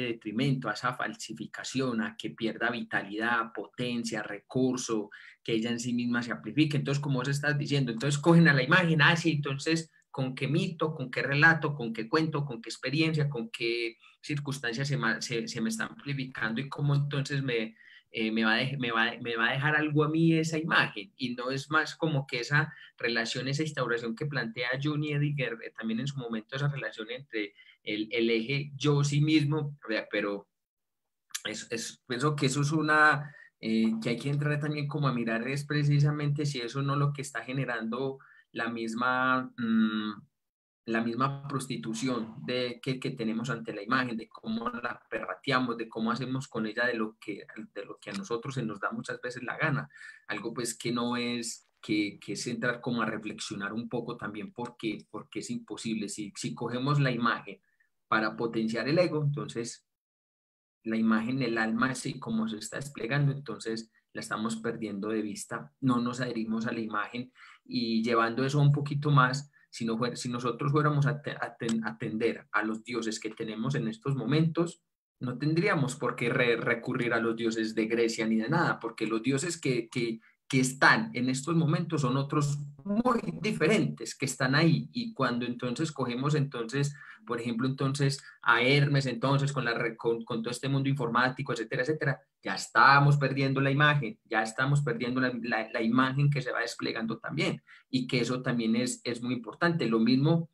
Speaker 2: detrimento, a esa falsificación, a que pierda vitalidad, potencia, recurso, que ella en sí misma se amplifique. Entonces, como vos estás diciendo, entonces cogen a la imagen, sí, entonces, ¿con qué mito, con qué relato, con qué cuento, con qué experiencia, con qué circunstancias se me está amplificando y cómo entonces me va a dejar algo a mí esa imagen? Y no es más como que esa relación, esa instauración que plantea Juni Ediger, también en su momento, esa relación entre el eje yo sí mismo, pero pienso que eso es que hay que entrar también como a mirar es precisamente si eso no es lo que está generando la misma, la misma prostitución que tenemos ante la imagen, de cómo la perrateamos, de cómo hacemos con ella de lo que a nosotros se nos da muchas veces la gana. Algo pues que no es, que es entrar como a reflexionar un poco también porque es imposible. Si cogemos la imagen para potenciar el ego, entonces la imagen, el alma, así como se está desplegando, entonces la estamos perdiendo de vista, no nos adherimos a la imagen y llevando eso un poquito más, si nosotros fuéramos a atender a los dioses que tenemos en estos momentos, no tendríamos por qué recurrir a los dioses de Grecia ni de nada, porque los dioses que están en estos momentos son otros muy diferentes que están ahí y cuando entonces cogemos entonces, por ejemplo, entonces a Hermes, entonces con todo este mundo informático, etcétera, etcétera, ya estamos perdiendo la imagen, ya estamos perdiendo la imagen que se va desplegando también y que eso también es muy importante. Lo mismo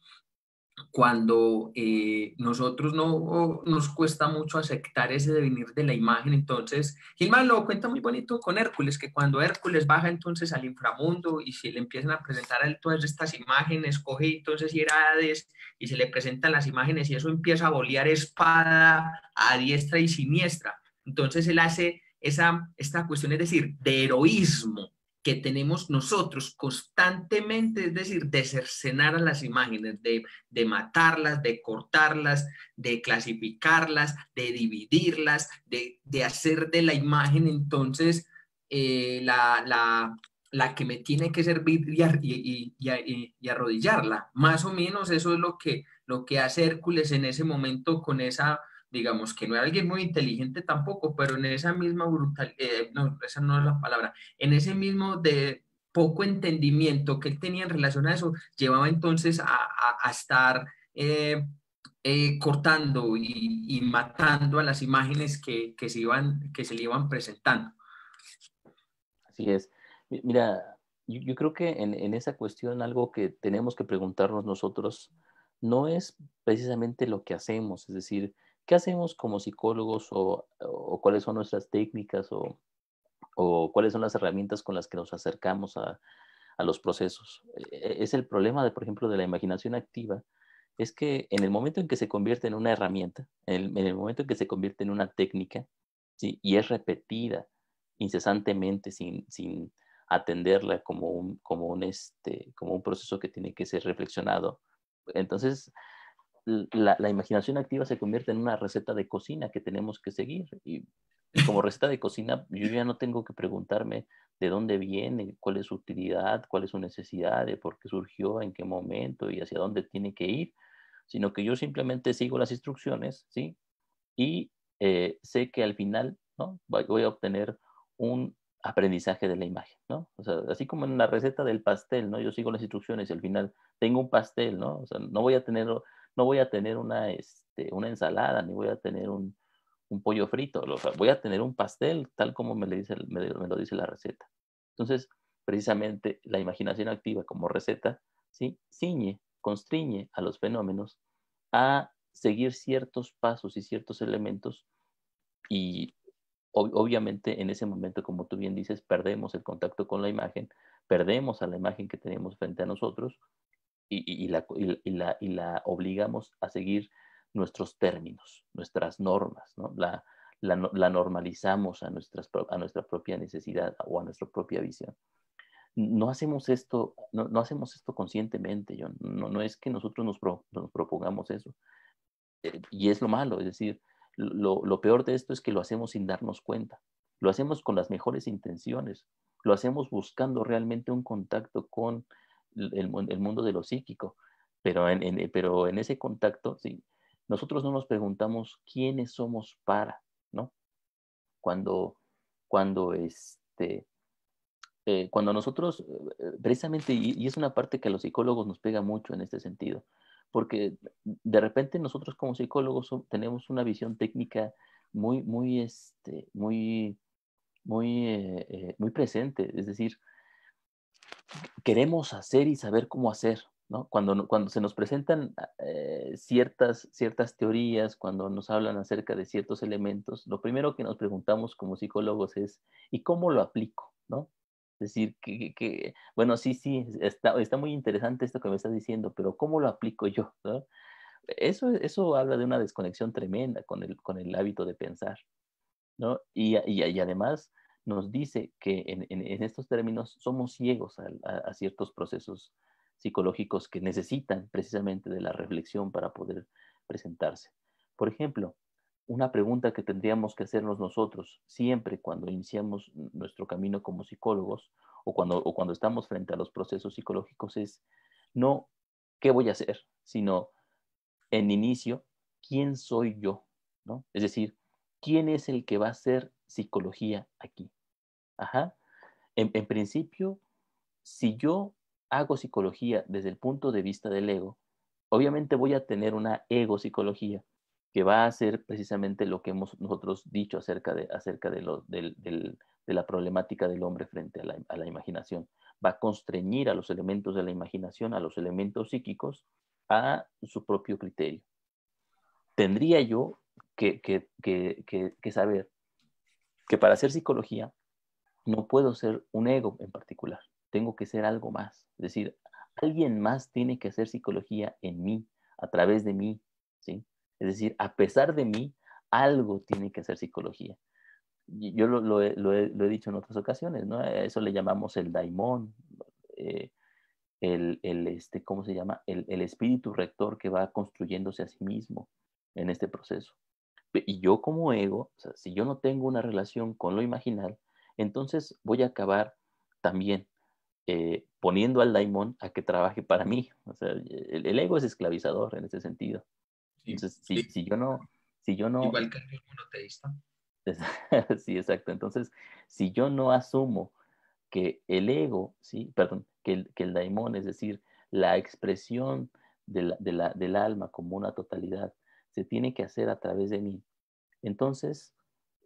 Speaker 2: cuando nosotros no nos cuesta mucho aceptar ese devenir de la imagen. Entonces, Gilman lo cuenta muy bonito con Hércules, que cuando Hércules baja entonces al inframundo y se le empiezan a presentar a él todas estas imágenes, coge entonces Hades y se le presentan las imágenes y eso empieza a bolear espada a diestra y siniestra. Entonces él hace esta cuestión, es decir, de heroísmo que tenemos nosotros constantemente, es decir, de cercenar a las imágenes, de matarlas, de cortarlas, de clasificarlas, de dividirlas, de hacer de la imagen entonces la que me tiene que servir y arrodillarla. Más o menos eso es lo que hace Hércules en ese momento con esa, digamos, que no era alguien muy inteligente tampoco, pero en esa misma brutal, no, esa no es la palabra, en ese mismo de poco entendimiento que él tenía en relación a eso, llevaba entonces a estar cortando y matando a las imágenes que se le iban presentando.
Speaker 1: Así es. Mira, yo creo que en esa cuestión algo que tenemos que preguntarnos nosotros no es precisamente lo que hacemos, es decir, ¿qué hacemos como psicólogos o cuáles son nuestras técnicas o cuáles son las herramientas con las que nos acercamos a los procesos? Es el problema, por ejemplo, de la imaginación activa, es que en el momento en que se convierte en una herramienta, en el momento en que se convierte en una técnica, ¿sí? Y es repetida incesantemente sin atenderla como un proceso que tiene que ser reflexionado, entonces la imaginación activa se convierte en una receta de cocina que tenemos que seguir. Y como receta de cocina, yo ya no tengo que preguntarme de dónde viene, cuál es su utilidad, cuál es su necesidad, de por qué surgió, en qué momento y hacia dónde tiene que ir, sino que yo simplemente sigo las instrucciones, ¿sí? Y sé que al final, ¿no? Voy a obtener un aprendizaje de la imagen, ¿no? O sea, así como en la receta del pastel, ¿no? Yo sigo las instrucciones y al final tengo un pastel, ¿no? O sea, no voy a tener una ensalada, ni voy a tener un pollo frito, voy a tener un pastel tal como me lo dice la receta. Entonces, precisamente la imaginación activa como receta, ¿sí? Constriñe a los fenómenos a seguir ciertos pasos y ciertos elementos y obviamente en ese momento, como tú bien dices, perdemos el contacto con la imagen, perdemos a la imagen que tenemos frente a nosotros y la obligamos a seguir nuestros términos, nuestras normas, ¿no? La normalizamos a nuestra propia necesidad o a nuestra propia visión. No hacemos esto, no hacemos esto conscientemente, John. No es que nosotros nos propongamos eso. Y es lo malo, es decir, lo peor de esto es que lo hacemos sin darnos cuenta. Lo hacemos con las mejores intenciones. Lo hacemos buscando realmente un contacto con el mundo de lo psíquico. Pero en ese contacto, sí, nosotros no nos preguntamos quiénes somos para, ¿no? Cuando, cuando, cuando nosotros, precisamente, y es una parte que a los psicólogos nos pega mucho en este sentido, porque de repente nosotros como psicólogos tenemos una visión técnica muy presente, es decir, queremos hacer y saber cómo hacer, ¿no? Cuando se nos presentan ciertas teorías, cuando nos hablan acerca de ciertos elementos, lo primero que nos preguntamos como psicólogos es, ¿y cómo lo aplico? ¿No? Es decir, bueno, sí, está muy interesante esto que me estás diciendo, pero ¿cómo lo aplico yo? ¿No? Eso habla de una desconexión tremenda con el hábito de pensar, ¿no? Y además nos dice que en estos términos somos ciegos a ciertos procesos psicológicos que necesitan precisamente de la reflexión para poder presentarse. Por ejemplo, una pregunta que tendríamos que hacernos nosotros siempre cuando iniciamos nuestro camino como psicólogos o cuando estamos frente a los procesos psicológicos es no qué voy a hacer, sino en inicio, ¿quién soy yo? ¿No? Es decir, ¿quién es el que va a hacer psicología aquí? Ajá. En principio, si yo hago psicología desde el punto de vista del ego, obviamente voy a tener una ego psicología que va a hacer precisamente lo que hemos nosotros dicho de la problemática del hombre frente a la imaginación. Va a constreñir a los elementos de la imaginación, a los elementos psíquicos, a su propio criterio. Tendría yo que saber que para hacer psicología no puedo ser un ego en particular, tengo que ser algo más. Es decir, alguien más tiene que hacer psicología en mí, a través de mí, ¿sí? Es decir, a pesar de mí, algo tiene que hacer psicología. Yo lo he dicho en otras ocasiones, ¿no? A eso le llamamos el daimón, eh, ¿cómo se llama? El espíritu rector que va construyéndose a sí mismo en este proceso. Y yo como ego, o sea, si yo no tengo una relación con lo imaginal, entonces voy a acabar también poniendo al daimon a que trabaje para mí. O sea, el ego es esclavizador en ese sentido.
Speaker 2: Sí,
Speaker 1: Entonces, si yo no,
Speaker 2: igual que el monoteísta.
Speaker 1: sí, exacto. Entonces, si yo no asumo que el ego, sí, perdón, que el daimon, es decir, la expresión del alma como una totalidad, se tiene que hacer a través de mí. Entonces,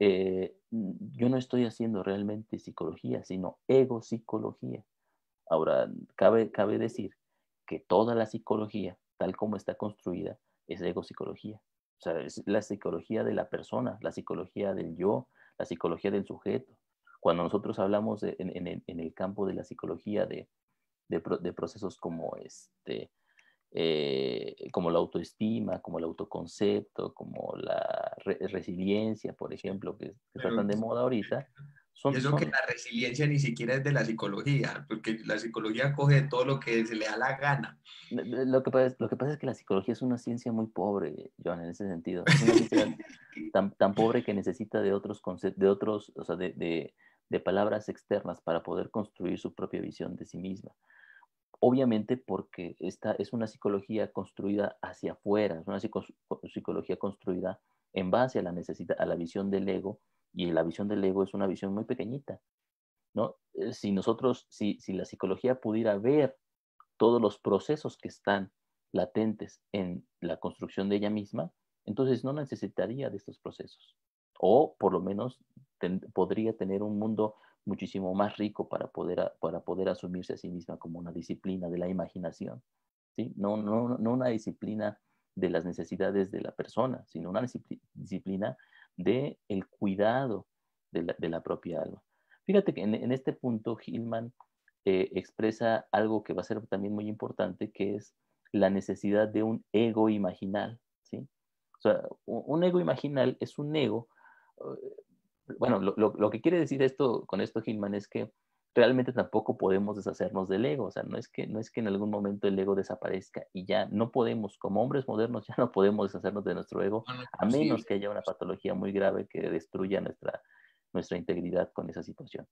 Speaker 1: yo no estoy haciendo realmente psicología, sino ego psicología. Ahora, cabe decir que toda la psicología, tal como está construida, es ego psicología. O sea, es la psicología de la persona, la psicología del yo, la psicología del sujeto. Cuando nosotros hablamos en el campo de la psicología de procesos como la autoestima, como el autoconcepto, como la resiliencia, por ejemplo, que están
Speaker 2: Pero
Speaker 1: tan de moda ahorita,
Speaker 2: y
Speaker 1: son,
Speaker 2: eso que
Speaker 1: son,
Speaker 2: la resiliencia ni siquiera es de la psicología, porque la psicología coge todo lo que se le da la gana.
Speaker 1: lo que pasa es que la psicología es una ciencia muy pobre, John, en ese sentido. Es una ciencia tan pobre que necesita de otros conceptos, o sea, de palabras externas para poder construir su propia visión de sí misma. Obviamente porque esta es una psicología construida hacia afuera, es una psicología construida en base a a la visión del ego, y la visión del ego es una visión muy pequeñita, ¿no? Si la psicología pudiera ver todos los procesos que están latentes en la construcción de ella misma, entonces no necesitaría de estos procesos. o por lo menos podría tener un mundo muchísimo más rico para poder asumirse a sí misma como una disciplina de la imaginación, ¿sí? No una disciplina de las necesidades de la persona, sino una disciplina del cuidado de la propia alma. Fíjate que en este punto Hillman expresa algo que va a ser también muy importante, que es la necesidad de un ego imaginal, ¿sí? O sea, un ego imaginal es un ego, bueno, lo que quiere decir esto con esto, Hillman, es que realmente tampoco podemos deshacernos del ego. O sea, no es que en algún momento el ego desaparezca y ya no podemos, como hombres modernos, ya no podemos deshacernos de nuestro ego,
Speaker 2: No, no es
Speaker 1: a menos
Speaker 2: posible.
Speaker 1: que haya una patología muy grave que destruya nuestra integridad con esa situación.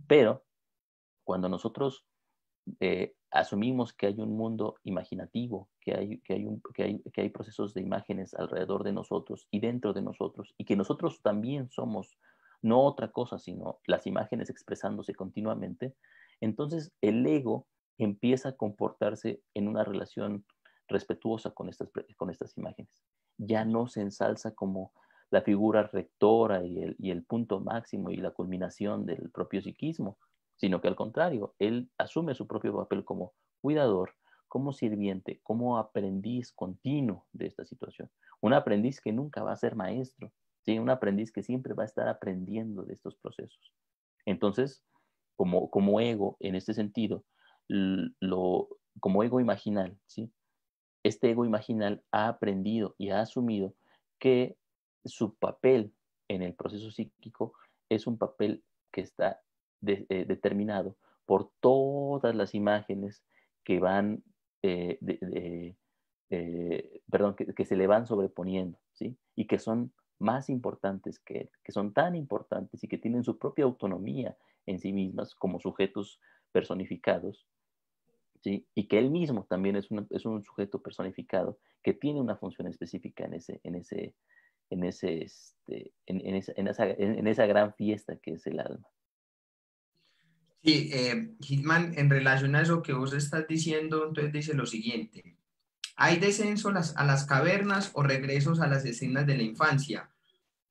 Speaker 1: Pero cuando nosotros asumimos que hay un mundo imaginativo, que hay procesos de imágenes alrededor de nosotros y dentro de nosotros, y que nosotros también somos no otra cosa, sino las imágenes expresándose continuamente, entonces el ego empieza a comportarse en una relación respetuosa con estas imágenes. Ya no se ensalza como la figura rectora y el punto máximo y la culminación del propio psiquismo, sino que al contrario, él asume su propio papel como cuidador, como sirviente, como aprendiz continuo de esta situación. Un aprendiz que nunca va a ser maestro, ¿sí? Un aprendiz que siempre va a estar aprendiendo de estos procesos. Entonces, como ego, en este sentido, como ego imaginal, ¿sí? Este ego imaginal ha aprendido y ha asumido que su papel en el proceso psíquico es un papel que está determinado por todas las imágenes que van, perdón, que se le van sobreponiendo, ¿sí? Y que son más importantes que él, que son tan importantes y que tienen su propia autonomía en sí mismas como sujetos personificados, ¿sí? Y que él mismo también es un sujeto personificado que tiene una función específica en esa gran fiesta que es el alma.
Speaker 2: Sí, Hitman, en relación a eso que vos estás diciendo, entonces dice lo siguiente. Hay descenso a las cavernas o regresos a las escenas de la infancia.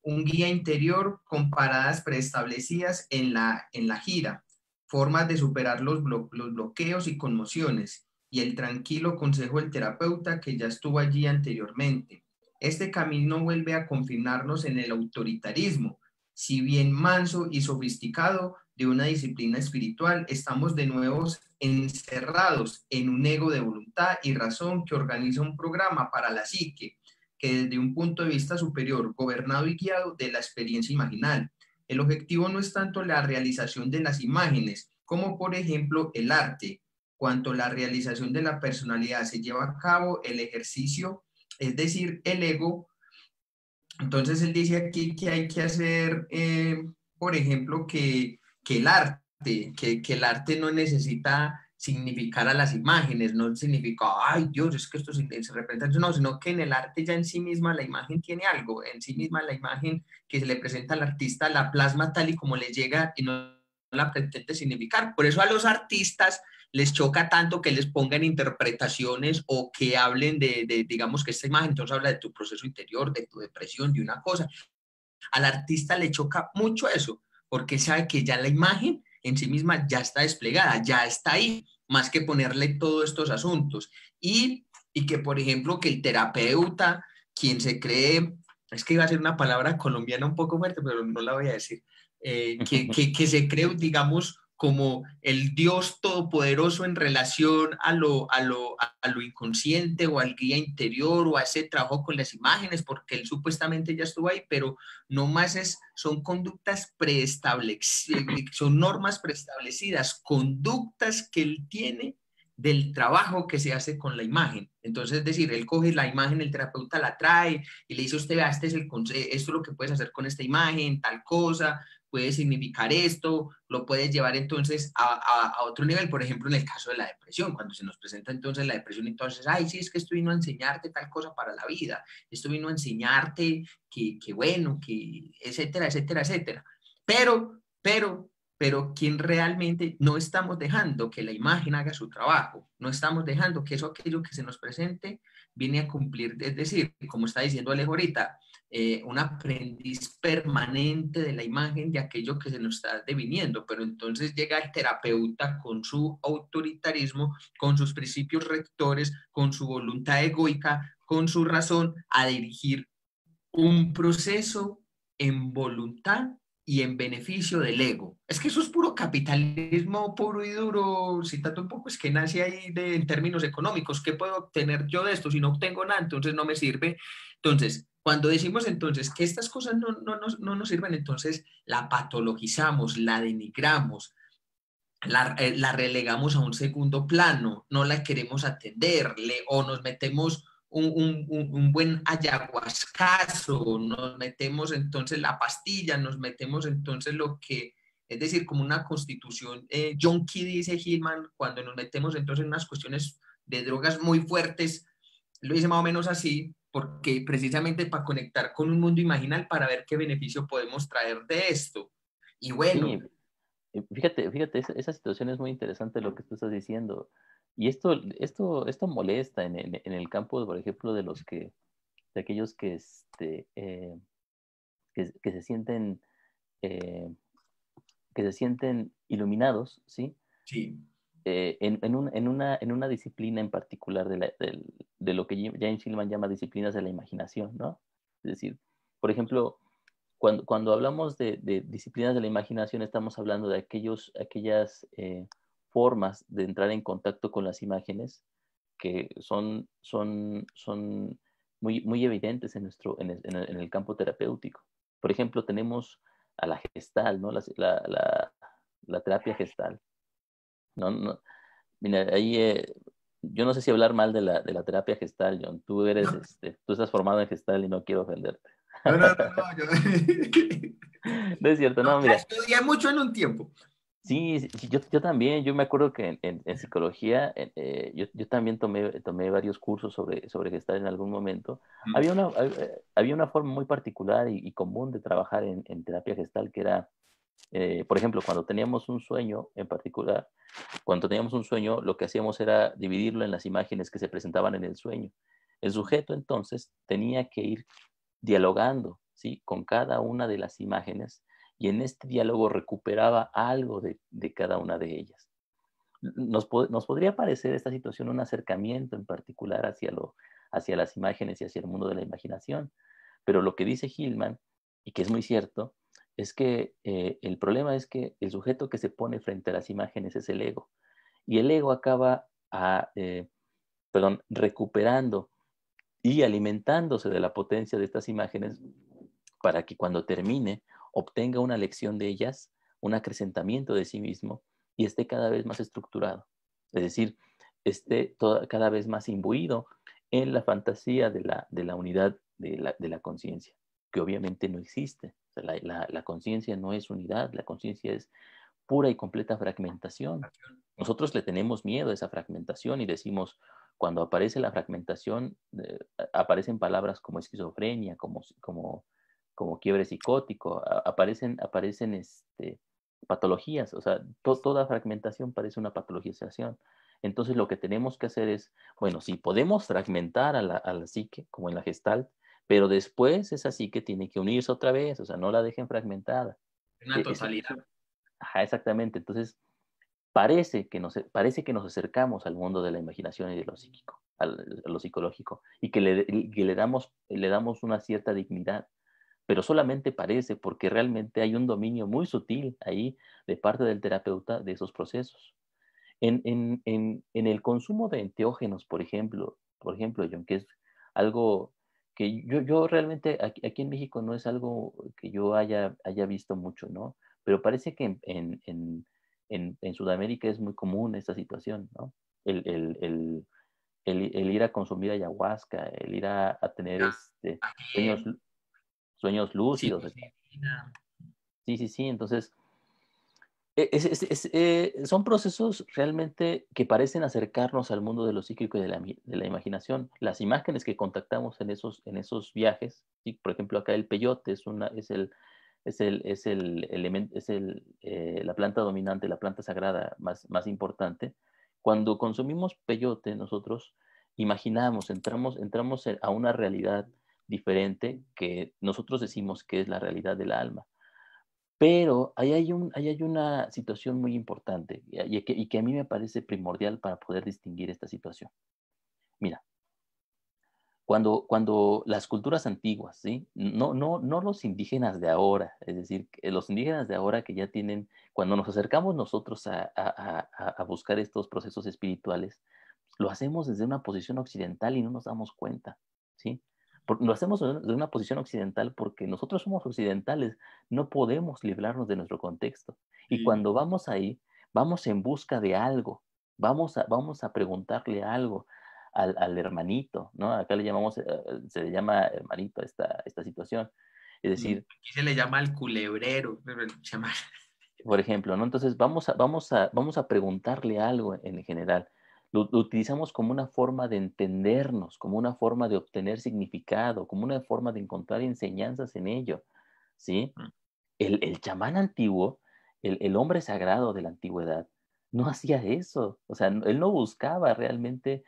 Speaker 2: Un guía interior con paradas preestablecidas en la gira, formas de superar los bloqueos y conmociones, y el tranquilo consejo del terapeuta que ya estuvo allí anteriormente. Este camino vuelve a confinarnos en el autoritarismo. Si bien manso y sofisticado de una disciplina espiritual, estamos de nuevo encerrados en un ego de voluntad y razón que organiza un programa para la psique, que desde un punto de vista superior, gobernado y guiado de la experiencia imaginal. El objetivo no es tanto la realización de las imágenes, como por ejemplo el arte, cuanto la realización de la personalidad se lleva a cabo el ejercicio, es decir, el ego. Entonces él dice aquí que hay que hacer, por ejemplo, que el arte, que el arte no necesita significar a las imágenes, no significa, ay Dios, es que esto se representa, no, sino que en el arte ya en sí misma la imagen tiene algo, en sí misma la imagen que se le presenta al artista la plasma tal y como le llega y no la pretende significar. Por eso a los artistas les choca tanto que les pongan interpretaciones o que hablen digamos que esta imagen entonces habla de tu proceso interior, de tu depresión, de una cosa. Al artista le choca mucho eso, porque sabe que ya la imagen en sí misma ya está desplegada, ya está ahí, más que ponerle todos estos asuntos. Y que, por ejemplo, que el terapeuta, quien se cree, es que iba a ser una palabra colombiana un poco fuerte, pero no la voy a decir, que se cree, digamos, como el Dios todopoderoso en relación a lo inconsciente o al guía interior o a ese trabajo con las imágenes, porque él supuestamente ya estuvo ahí, pero no más son conductas preestablecidas, son normas preestablecidas, conductas que él tiene del trabajo que se hace con la imagen. Entonces, es decir, él coge la imagen, el terapeuta la trae y le dice a usted, vea, esto es lo que puedes hacer con esta imagen, tal cosa, puede significar esto, lo puedes llevar entonces a otro nivel, por ejemplo, en el caso de la depresión, cuando se nos presenta entonces la depresión, entonces, ay, sí, es que esto vino a enseñarte tal cosa para la vida, esto vino a enseñarte que bueno, que etcétera, etcétera, etcétera. Pero quien realmente no estamos dejando que la imagen haga su trabajo, no estamos dejando que eso, aquello que se nos presente, viene a cumplir, es decir, como está diciendo Alejo ahorita, un aprendiz permanente de la imagen de aquello que se nos está deviniendo, pero entonces llega el terapeuta con su autoritarismo, con sus principios rectores, con su voluntad egoica, con su razón, a dirigir un proceso en voluntad y en beneficio del ego. Es que eso es puro capitalismo puro y duro, citando un poco, es que nace ahí en términos económicos. ¿Qué puedo obtener yo de esto? Si no obtengo nada, entonces no me sirve. Entonces, cuando decimos entonces que estas cosas no nos sirven, entonces la patologizamos, la denigramos, la relegamos a un segundo plano, no la queremos atender, o nos metemos un buen ayahuascazo, nos metemos entonces la pastilla, nos metemos entonces lo que, es decir, como una constitución junkie, dice Hillman, cuando nos metemos entonces en unas cuestiones de drogas muy fuertes, lo dice más o menos así, porque precisamente para conectar con un mundo imaginal, para ver qué beneficio podemos traer de esto. Y bueno,
Speaker 1: Sí, fíjate, esa situación es muy interesante lo que tú estás diciendo. Y esto molesta en el campo, por ejemplo, de aquellos que se sienten, eh, que se sienten iluminados, ¿sí?
Speaker 2: sí.
Speaker 1: En una disciplina en particular de lo que James Hillman llama disciplinas de la imaginación, ¿no? Es decir, por ejemplo, cuando hablamos de disciplinas de la imaginación, estamos hablando de aquellas formas de entrar en contacto con las imágenes que son muy evidentes en el campo terapéutico. Por ejemplo, tenemos a la gestal, ¿no? La terapia gestal. No, no, mira, ahí yo no sé si hablar mal de la terapia gestal, John. Tú estás formado en gestal y no quiero ofenderte.
Speaker 2: No, yo,
Speaker 1: No es cierto,
Speaker 2: no,
Speaker 1: no,
Speaker 2: la
Speaker 1: mira.
Speaker 2: estudié mucho en un tiempo.
Speaker 1: Sí, sí, yo también, yo me acuerdo que en psicología, yo también tomé varios cursos sobre gestal en algún momento. Había una forma muy particular y común de trabajar en terapia gestal que era, por ejemplo, cuando teníamos un sueño en particular, cuando teníamos un sueño, lo que hacíamos era dividirlo en las imágenes que se presentaban en el sueño. El sujeto entonces tenía que ir dialogando, ¿sí? Con cada una de las imágenes y en este diálogo recuperaba algo de cada una de ellas. Nos podría parecer esta situación un acercamiento en particular hacia las imágenes y hacia el mundo de la imaginación, pero lo que dice Hillman, y que es muy cierto, es que el problema es que el sujeto que se pone frente a las imágenes es el ego, y el ego acaba recuperando y alimentándose de la potencia de estas imágenes para que cuando termine obtenga una lección de ellas, un acrecentamiento de sí mismo y esté cada vez más estructurado. Es decir, esté cada vez más imbuido en la fantasía de la unidad de la conciencia, que obviamente no existe. O sea, la conciencia no es unidad, la conciencia es pura y completa fragmentación. Nosotros le tenemos miedo a esa fragmentación y decimos, cuando aparece la fragmentación, aparecen palabras como esquizofrenia, como quiebre psicótico, aparecen patologías, o sea, toda fragmentación parece una patologización. Entonces lo que tenemos que hacer es, bueno, sí, podemos fragmentar a la psique, como en la Gestalt, pero después esa psique tiene que unirse otra vez, o sea, no la dejen fragmentada.
Speaker 2: Una totalidad.
Speaker 1: Ajá, exactamente. Entonces, parece que nos acercamos al mundo de la imaginación y de lo psíquico, a lo psicológico, y que le damos una cierta dignidad, pero solamente parece porque realmente hay un dominio muy sutil ahí de parte del terapeuta de esos procesos. En el consumo de enteógenos, por ejemplo, John, que es algo que yo realmente aquí en México no es algo que yo haya visto mucho, ¿no? Pero parece que en Sudamérica es muy común esta situación, ¿no? El, el, el, el ir a consumir ayahuasca, el ir a tener sueños,
Speaker 2: También,
Speaker 1: sueños lúcidos.
Speaker 2: psilocibina.
Speaker 1: Sí, sí, sí. Entonces, son procesos realmente que parecen acercarnos al mundo de lo psíquico y de la imaginación. Las imágenes que contactamos en esos viajes, ¿sí? Por ejemplo, acá el peyote es la planta dominante, la planta sagrada más importante. Cuando consumimos peyote, nosotros imaginamos, entramos a una realidad diferente que nosotros decimos que es la realidad del alma. Pero ahí hay una situación muy importante y que a mí me parece primordial para poder distinguir esta situación. Mira, cuando las culturas antiguas, ¿sí? No los indígenas de ahora, es decir, que los indígenas de ahora que ya tienen, cuando nos acercamos nosotros a buscar estos procesos espirituales, lo hacemos desde una posición occidental y no nos damos cuenta, ¿sí? Lo hacemos desde una posición occidental porque nosotros somos occidentales, no podemos librarnos de nuestro contexto. Y
Speaker 2: Sí.
Speaker 1: cuando vamos ahí, vamos en busca de algo, vamos a preguntarle algo al hermanito, ¿no? Acá le llamamos, se le llama hermanito a esta situación. Es decir,
Speaker 2: Aquí se le llama el culebrero, pero
Speaker 1: por ejemplo, ¿no? Entonces vamos a preguntarle algo en general. Lo utilizamos como una forma de entendernos, como una forma de obtener significado, como una forma de encontrar enseñanzas en ello, ¿sí? El chamán antiguo, el hombre sagrado de la antigüedad, no hacía eso. O sea, él no buscaba realmente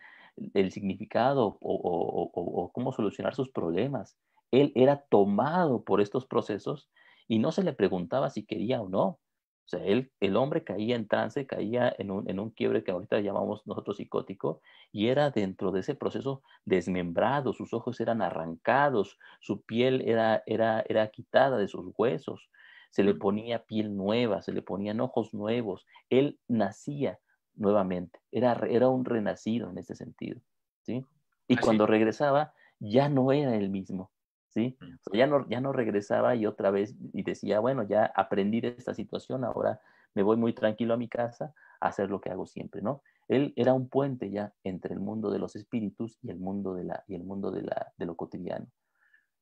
Speaker 1: el significado o cómo solucionar sus problemas. Él era tomado por estos procesos y no se le preguntaba si quería o no. O sea, el hombre caía en trance, caía en un quiebre que ahorita llamamos nosotros psicótico, y era dentro de ese proceso desmembrado, sus ojos eran arrancados, su piel era quitada de sus huesos, se le ponía piel nueva, se le ponían ojos nuevos, él nacía nuevamente, era un renacido en ese sentido, ¿sí? Y
Speaker 2: así.
Speaker 1: cuando regresaba, ya no era el mismo, ¿sí? O sea, ya no regresaba y otra vez y decía, bueno, ya aprendí de esta situación, ahora me voy muy tranquilo a mi casa a hacer lo que hago siempre, ¿no? Él era un puente ya entre el mundo de los espíritus y el mundo de lo cotidiano.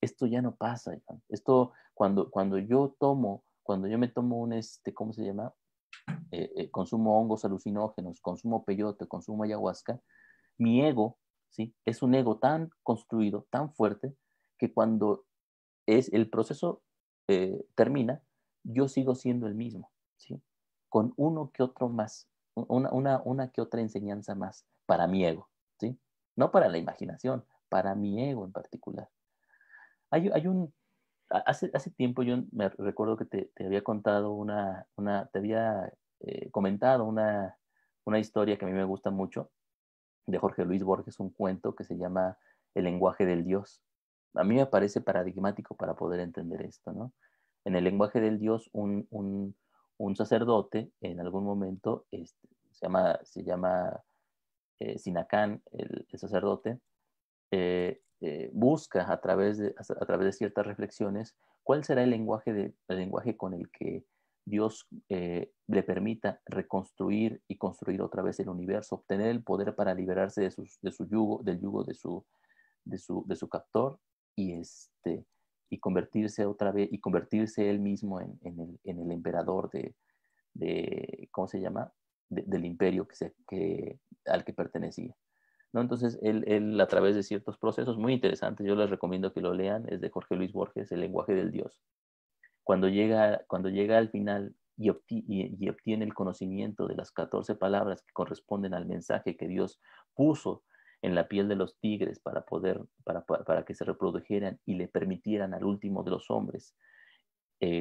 Speaker 1: Esto ya no pasa, Iván. Esto, cuando yo me tomo ¿cómo se llama? Consumo hongos alucinógenos, consumo peyote, consumo ayahuasca, mi ego, ¿sí? Es un ego tan construido, tan fuerte, que cuando el proceso termina, yo sigo siendo el mismo, ¿sí? Con uno que otro más, una que otra enseñanza más para mi ego, ¿sí? No para la imaginación, para mi ego en particular. Hay un, hace tiempo yo me recuerdo que te había contado te había comentado una historia que a mí me gusta mucho, de Jorge Luis Borges, un cuento que se llama El lenguaje del Dios. A mí me parece paradigmático para poder entender esto, ¿no? En el lenguaje del Dios, un sacerdote en algún momento, se llama Sinacán, el sacerdote, busca a través de ciertas reflexiones cuál será el lenguaje con el que Dios le permita reconstruir y construir otra vez el universo, obtener el poder para liberarse de su yugo, del yugo de su captor y, y convertirse otra vez, y convertirse él mismo en el emperador ¿cómo se llama? Del imperio al que pertenecía. ¿No? Entonces, él a través de ciertos procesos muy interesantes, yo les recomiendo que lo lean, es de Jorge Luis Borges, El lenguaje del Dios. Cuando llega al final y obtiene el conocimiento de las 14 palabras que corresponden al mensaje que Dios puso en la piel de los tigres para que se reprodujeran y le permitieran al último de los hombres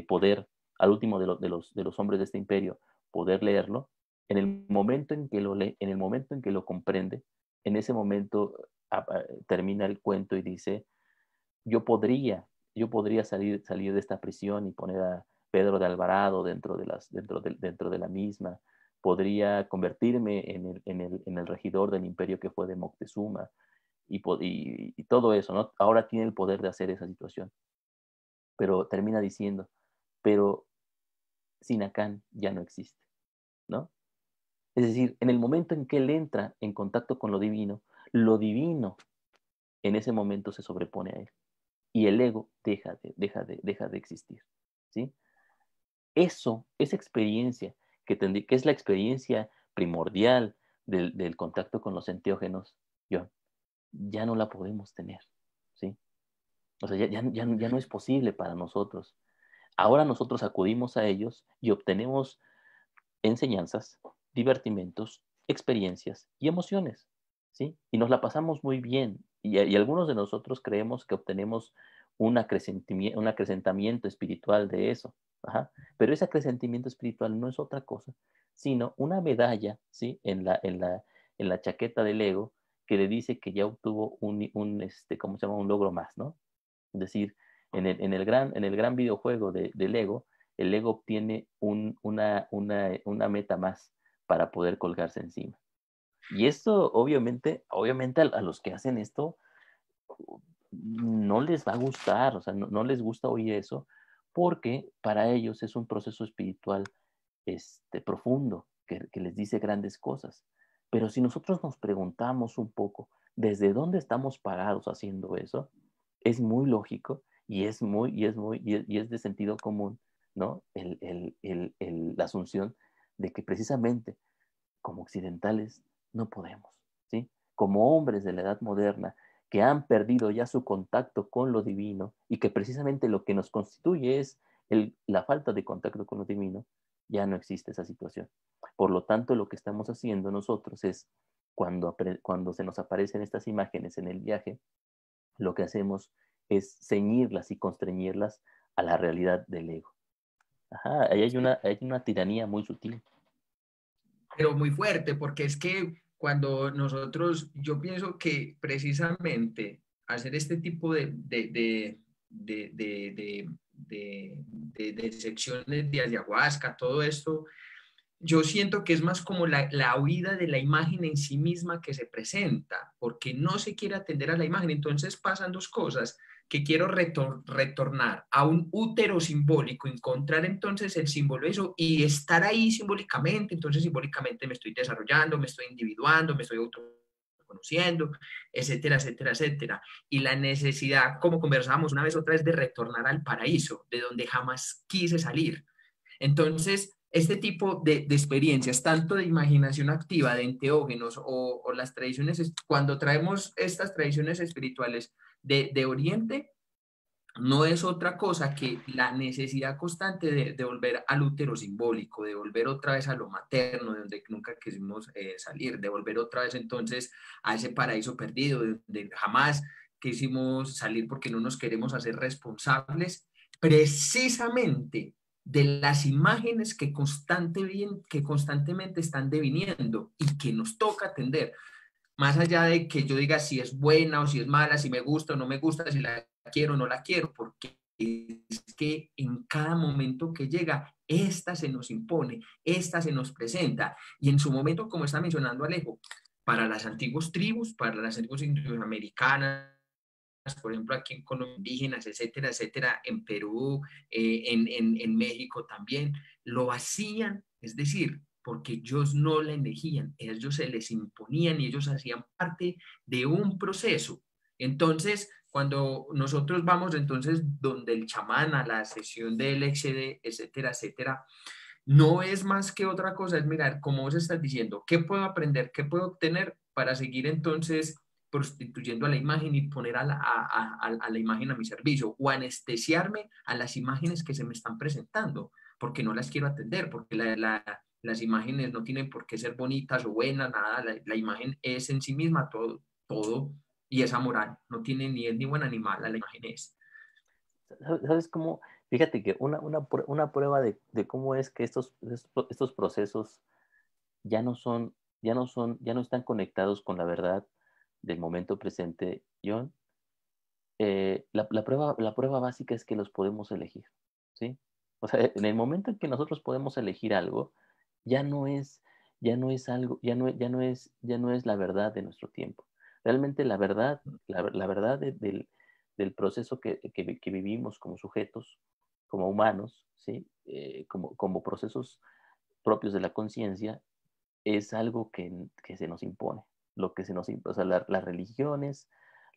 Speaker 1: poder, al último de los hombres de este imperio, poder leerlo, en el momento en que lo lee, en el momento en que lo comprende, en ese momento termina el cuento y dice, yo podría, yo podría salir de esta prisión y poner a Pedro de Alvarado dentro de la misma, podría convertirme en el regidor del imperio que fue de Moctezuma y todo eso, ¿no? Ahora tiene el poder de hacer esa situación, pero termina diciendo, pero Sinacán ya no existe, ¿no? Es decir, en el momento en que él entra en contacto con lo divino en ese momento se sobrepone a él y el ego deja de existir, ¿sí? Esa experiencia que es la experiencia primordial del contacto con los enteógenos, John, ya no la podemos tener, ¿sí? O sea, ya no es posible para nosotros. Ahora nosotros acudimos a ellos y obtenemos enseñanzas, divertimentos, experiencias y emociones, ¿sí? Y nos la pasamos muy bien y algunos de nosotros creemos que obtenemos un acrecentamiento espiritual de eso. Ajá. Pero ese acrecentamiento espiritual no es otra cosa, sino una medalla, ¿sí? En la chaqueta del ego que le dice que ya obtuvo ¿cómo se llama? Un logro más, ¿no? Es decir, en el gran videojuego del ego, el ego obtiene una meta más para poder colgarse encima. Y esto, obviamente a los que hacen esto, no les va a gustar, o sea, no les gusta oír eso, porque para ellos es un proceso espiritual profundo, que les dice grandes cosas. Pero si nosotros nos preguntamos un poco desde dónde estamos parados haciendo eso, es muy lógico y es de sentido común, ¿no? La asunción de que precisamente como occidentales no podemos, ¿sí? Como hombres de la edad moderna que han perdido ya su contacto con lo divino y que precisamente lo que nos constituye es la falta de contacto con lo divino, ya no existe esa situación. Por lo tanto, lo que estamos haciendo nosotros es, cuando se nos aparecen estas imágenes en el viaje, lo que hacemos es ceñirlas y constreñirlas a la realidad del ego. Ajá, ahí hay una tiranía muy sutil.
Speaker 2: Pero muy fuerte, porque es que cuando nosotros, yo pienso que precisamente hacer este tipo de secciones de ayahuasca, todo esto, yo siento que es más como la huida de la imagen en sí misma que se presenta, porque no se quiere atender a la imagen. Entonces pasan dos cosas, que quiero retornar a un útero simbólico, encontrar entonces el símbolo de eso y estar ahí simbólicamente. Entonces simbólicamente me estoy desarrollando, me estoy individuando, me estoy autoconociendo, etcétera, etcétera, etcétera. Y la necesidad, como conversábamos una vez otra vez, de retornar al paraíso, de donde jamás quise salir. Entonces, este tipo de experiencias, tanto de imaginación activa, de enteógenos o las tradiciones, cuando traemos estas tradiciones espirituales de Oriente, no es otra cosa que la necesidad constante de volver al útero simbólico, de volver otra vez a lo materno, de donde nunca quisimos salir, de volver otra vez entonces a ese paraíso perdido, de jamás quisimos salir porque no nos queremos hacer responsables, precisamente de las imágenes que constantemente están deviniendo y que nos toca atender, más allá de que yo diga si es buena o si es mala, si me gusta o no me gusta, si la quiero o no la quiero, porque es que en cada momento que llega, esta se nos impone, esta se nos presenta. Y en su momento, como está mencionando Alejo, para las antiguas tribus, para las antiguas tribus americanas, por ejemplo, aquí en Colombia, indígenas, etcétera, etcétera, en Perú, en México también, lo hacían, es decir, porque ellos no la elegían, ellos se les imponían y ellos hacían parte de un proceso. Entonces, cuando nosotros vamos entonces donde el chamán a la sesión del XD, etcétera, etcétera, no es más que otra cosa, es mirar, como vos estás diciendo, qué puedo aprender, qué puedo obtener para seguir entonces prostituyendo a la imagen y poner a la imagen a mi servicio o anestesiarme a las imágenes que se me están presentando, porque no las quiero atender, porque las imágenes no tienen por qué ser bonitas o buenas, nada, la imagen es en sí misma todo, todo y es amoral, no tiene ni es ni buena ni mala, la imagen es.
Speaker 1: ¿Sabes cómo? Fíjate que una prueba de cómo es que estos procesos ya no están conectados con la verdad del momento presente, John. La prueba básica es que los podemos elegir, ¿sí? O sea, en el momento en que nosotros podemos elegir algo, ya no es, ya no es algo, ya no es la verdad de nuestro tiempo. Realmente la verdad del proceso que vivimos como sujetos, como humanos, ¿sí? Como procesos propios de la conciencia, es algo que se nos impone. Lo que se nos impone, o sea, las religiones,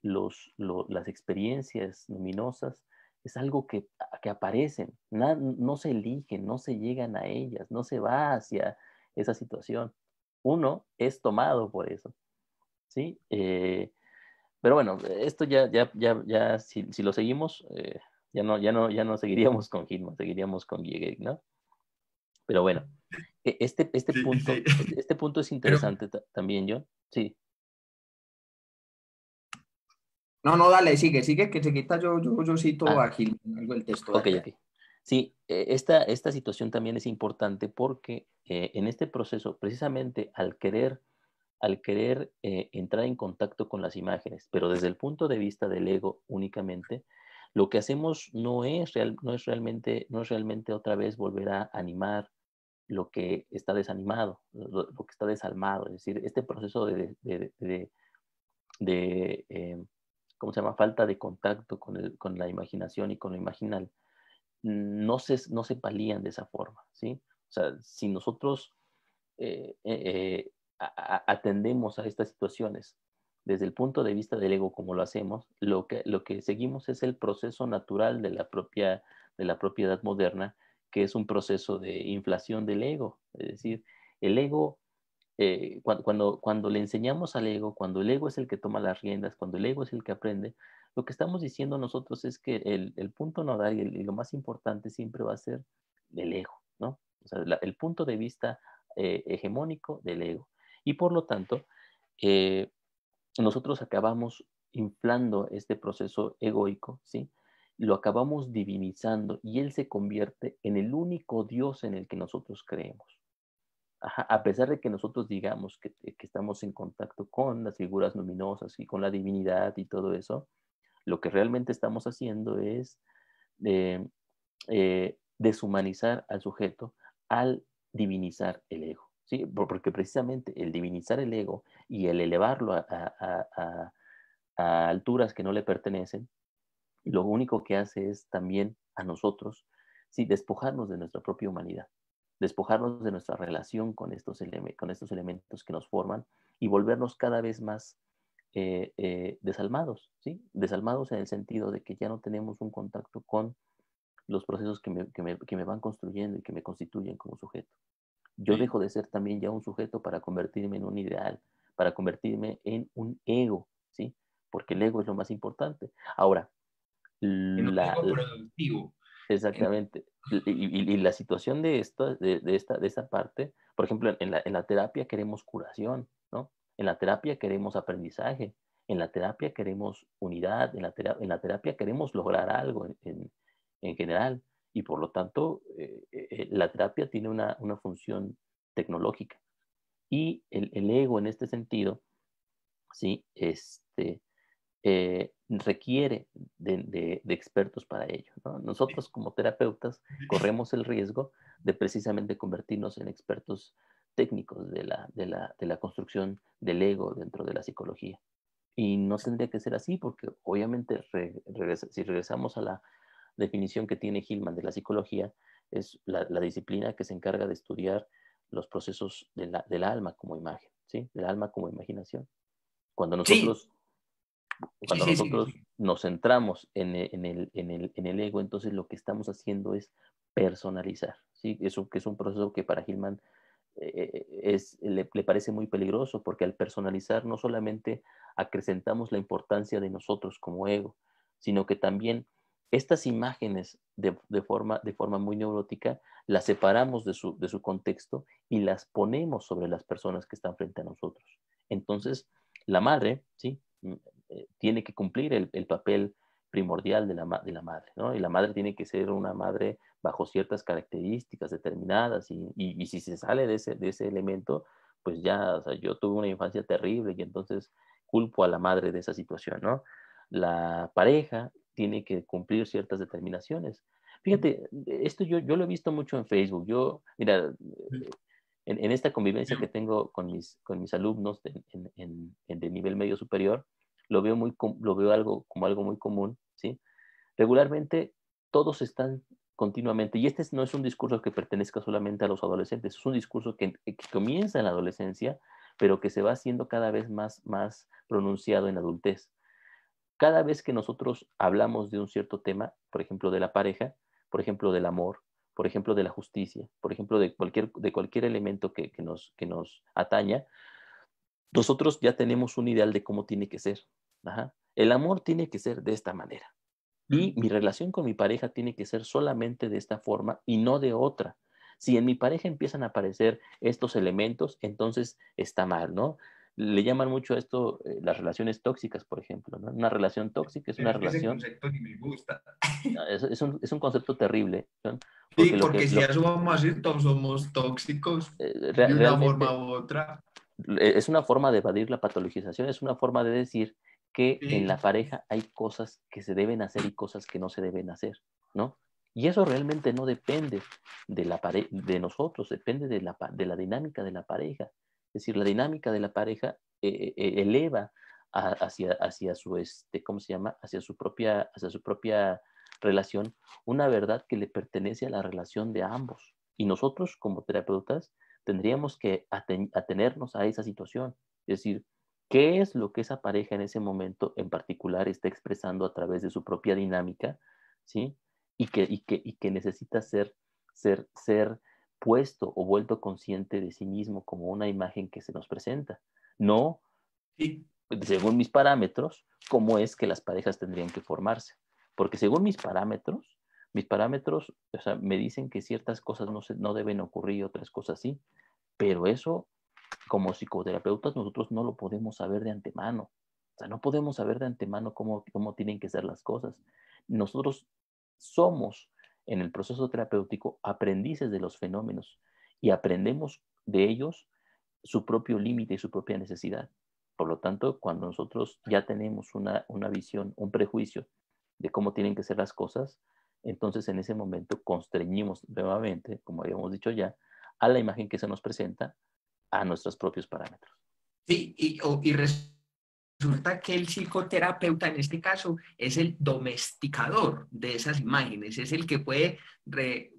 Speaker 1: las experiencias luminosas, es algo que aparecen, no se eligen, no se llegan a ellas, no se va hacia esa situación. Uno es tomado por eso, ¿sí? Pero bueno, esto ya si lo seguimos, ya no seguiríamos con Hitman, seguiríamos con Giger, ¿no? Pero bueno,
Speaker 2: Sí, sí.
Speaker 1: este punto es
Speaker 2: Pero
Speaker 1: interesante también, John. Sí,
Speaker 2: No, no, dale, sigue, que se quita yo cito
Speaker 1: Ah,
Speaker 2: a Gil, algo del texto,
Speaker 1: ok,
Speaker 2: dale, dale.
Speaker 1: ok. Sí, esta situación también es importante porque en este proceso, precisamente al querer entrar en contacto con las imágenes, pero desde el punto de vista del ego únicamente, lo que hacemos no es realmente otra vez volver a animar lo que está desanimado, lo que está desalmado. Es decir, este proceso de ¿cómo se llama? Falta de contacto con la imaginación y con lo imaginal, no se palían de esa forma, ¿sí? O sea, si nosotros atendemos a estas situaciones desde el punto de vista del ego como lo hacemos, lo que seguimos es el proceso natural de la propiedad moderna, que es un proceso de inflación del ego. Es decir, el ego, cuando le enseñamos al ego, cuando el ego es el que toma las riendas, cuando el ego es el que aprende, lo que estamos diciendo nosotros es que el punto nodal y lo más importante siempre va a ser el ego, ¿no? O sea, el punto de vista hegemónico del ego. Y por lo tanto, eh, nosotros acabamos inflando este proceso egoico, ¿sí? Lo acabamos divinizando y él se convierte en el único Dios en el que nosotros creemos. Ajá, a pesar de que nosotros digamos que estamos en contacto con las figuras luminosas y con la divinidad y todo eso, lo que realmente estamos haciendo es eh, deshumanizar al sujeto al divinizar el ego, ¿sí? Porque precisamente el divinizar el ego y el elevarlo a alturas que no le pertenecen, lo único que hace es también a nosotros, sí, despojarnos de nuestra propia humanidad, despojarnos de nuestra relación con estos elementos que nos forman y volvernos cada vez más desalmados, ¿sí? Desalmados en el sentido de que ya no tenemos un contacto con los procesos que me van construyendo y que me constituyen como sujeto. Yo
Speaker 2: Sí.
Speaker 1: dejo de ser también ya un sujeto para convertirme en un ideal, para convertirme en un ego, ¿sí? Porque el ego es lo más importante. Ahora,
Speaker 2: En un
Speaker 1: la,
Speaker 2: ego productivo. En-
Speaker 1: exactamente. Y la situación de esta parte, por ejemplo, en la terapia queremos curación, ¿no? En la terapia queremos aprendizaje, en la terapia queremos unidad, en la terapia queremos lograr algo en general. Y por lo tanto, la terapia tiene una función tecnológica. Y el ego en este sentido, ¿sí? Requiere de expertos para ello, ¿no? Nosotros como terapeutas corremos el riesgo de precisamente convertirnos en expertos técnicos de la construcción del ego dentro de la psicología. Y no tendría que ser así porque obviamente si regresamos a la definición que tiene Hillman de la psicología, es la disciplina que se encarga de estudiar los procesos del alma como imagen, ¿sí? Del alma como imaginación. Cuando
Speaker 2: Sí,
Speaker 1: nosotros
Speaker 2: sí,
Speaker 1: cuando
Speaker 2: sí, sí,
Speaker 1: nosotros
Speaker 2: sí.
Speaker 1: nos centramos en el ego, entonces lo que estamos haciendo es personalizar, ¿sí? Eso que es un proceso que para Hillman le parece muy peligroso, porque al personalizar no solamente acrecentamos la importancia de nosotros como ego, sino que también estas imágenes de forma muy neurótica las separamos de su contexto y las ponemos sobre las personas que están frente a nosotros. Entonces, la madre, ¿sí? Tiene que cumplir el papel primordial de la madre, ¿no? Y la madre tiene que ser una madre bajo ciertas características determinadas y si se sale de ese elemento, pues ya, o sea, yo tuve una infancia terrible y entonces culpo a la madre de esa situación, ¿no? La pareja tiene que cumplir ciertas determinaciones. Fíjate, esto yo lo he visto mucho en Facebook. Mira, en esta convivencia que tengo con mis alumnos de nivel medio superior, lo veo como algo muy común, ¿sí? Regularmente todos están continuamente, y este no es un discurso que pertenezca solamente a los adolescentes, es un discurso que comienza en la adolescencia, pero que se va haciendo cada vez más pronunciado en la adultez. Cada vez que nosotros hablamos de un cierto tema, por ejemplo, de la pareja, por ejemplo, del amor, por ejemplo, de la justicia, por ejemplo, de cualquier elemento que nos ataña, nosotros ya tenemos un ideal de cómo tiene que ser. Ajá. El amor tiene que ser de esta manera. Y mi relación con mi pareja tiene que ser solamente de esta forma y no de otra. Si en mi pareja empiezan a aparecer estos elementos, entonces está mal, ¿no? Le llaman mucho a esto las relaciones tóxicas, por ejemplo, ¿no? Una relación tóxica es una
Speaker 2: Ese
Speaker 1: relación,
Speaker 2: concepto ni me gusta.
Speaker 1: es un concepto terrible, ¿no?
Speaker 2: Sí,
Speaker 1: Porque
Speaker 2: porque si a eso vamos a decir, todos somos tóxicos de una forma
Speaker 1: realmente
Speaker 2: u otra.
Speaker 1: es una forma de evadir la patologización, es una forma de decir que en la
Speaker 2: Sí,
Speaker 1: pareja hay cosas que se deben hacer y cosas que no se deben hacer, ¿no? Y eso realmente no depende de nosotros, depende de la dinámica de la pareja. Es decir, la dinámica de la pareja eleva hacia su, ¿cómo se llama? Hacia su propia relación una verdad que le pertenece a la relación de ambos. Y nosotros como terapeutas tendríamos que atenernos a esa situación. Es decir, ¿qué es lo que esa pareja en ese momento en particular está expresando a través de su propia dinámica? ¿Sí? Y que necesita ser puesto o vuelto consciente de sí mismo como una imagen que se nos presenta. No,
Speaker 2: sí,
Speaker 1: según mis parámetros, cómo es que las parejas tendrían que formarse. Porque según mis parámetros, o sea, me dicen que ciertas cosas no deben ocurrir y otras cosas sí, pero eso, como psicoterapeutas, nosotros no lo podemos saber de antemano. O sea, no podemos saber de antemano cómo tienen que ser las cosas. Nosotros somos, en el proceso terapéutico, aprendices de los fenómenos y aprendemos de ellos su propio límite y su propia necesidad. Por lo tanto, cuando nosotros ya tenemos una visión, un prejuicio de cómo tienen que ser las cosas, entonces en ese momento constreñimos nuevamente, como habíamos dicho ya, a la imagen que se nos presenta a nuestros propios parámetros.
Speaker 2: sí, y resulta que el psicoterapeuta en este caso es el domesticador de esas imágenes, es el que puede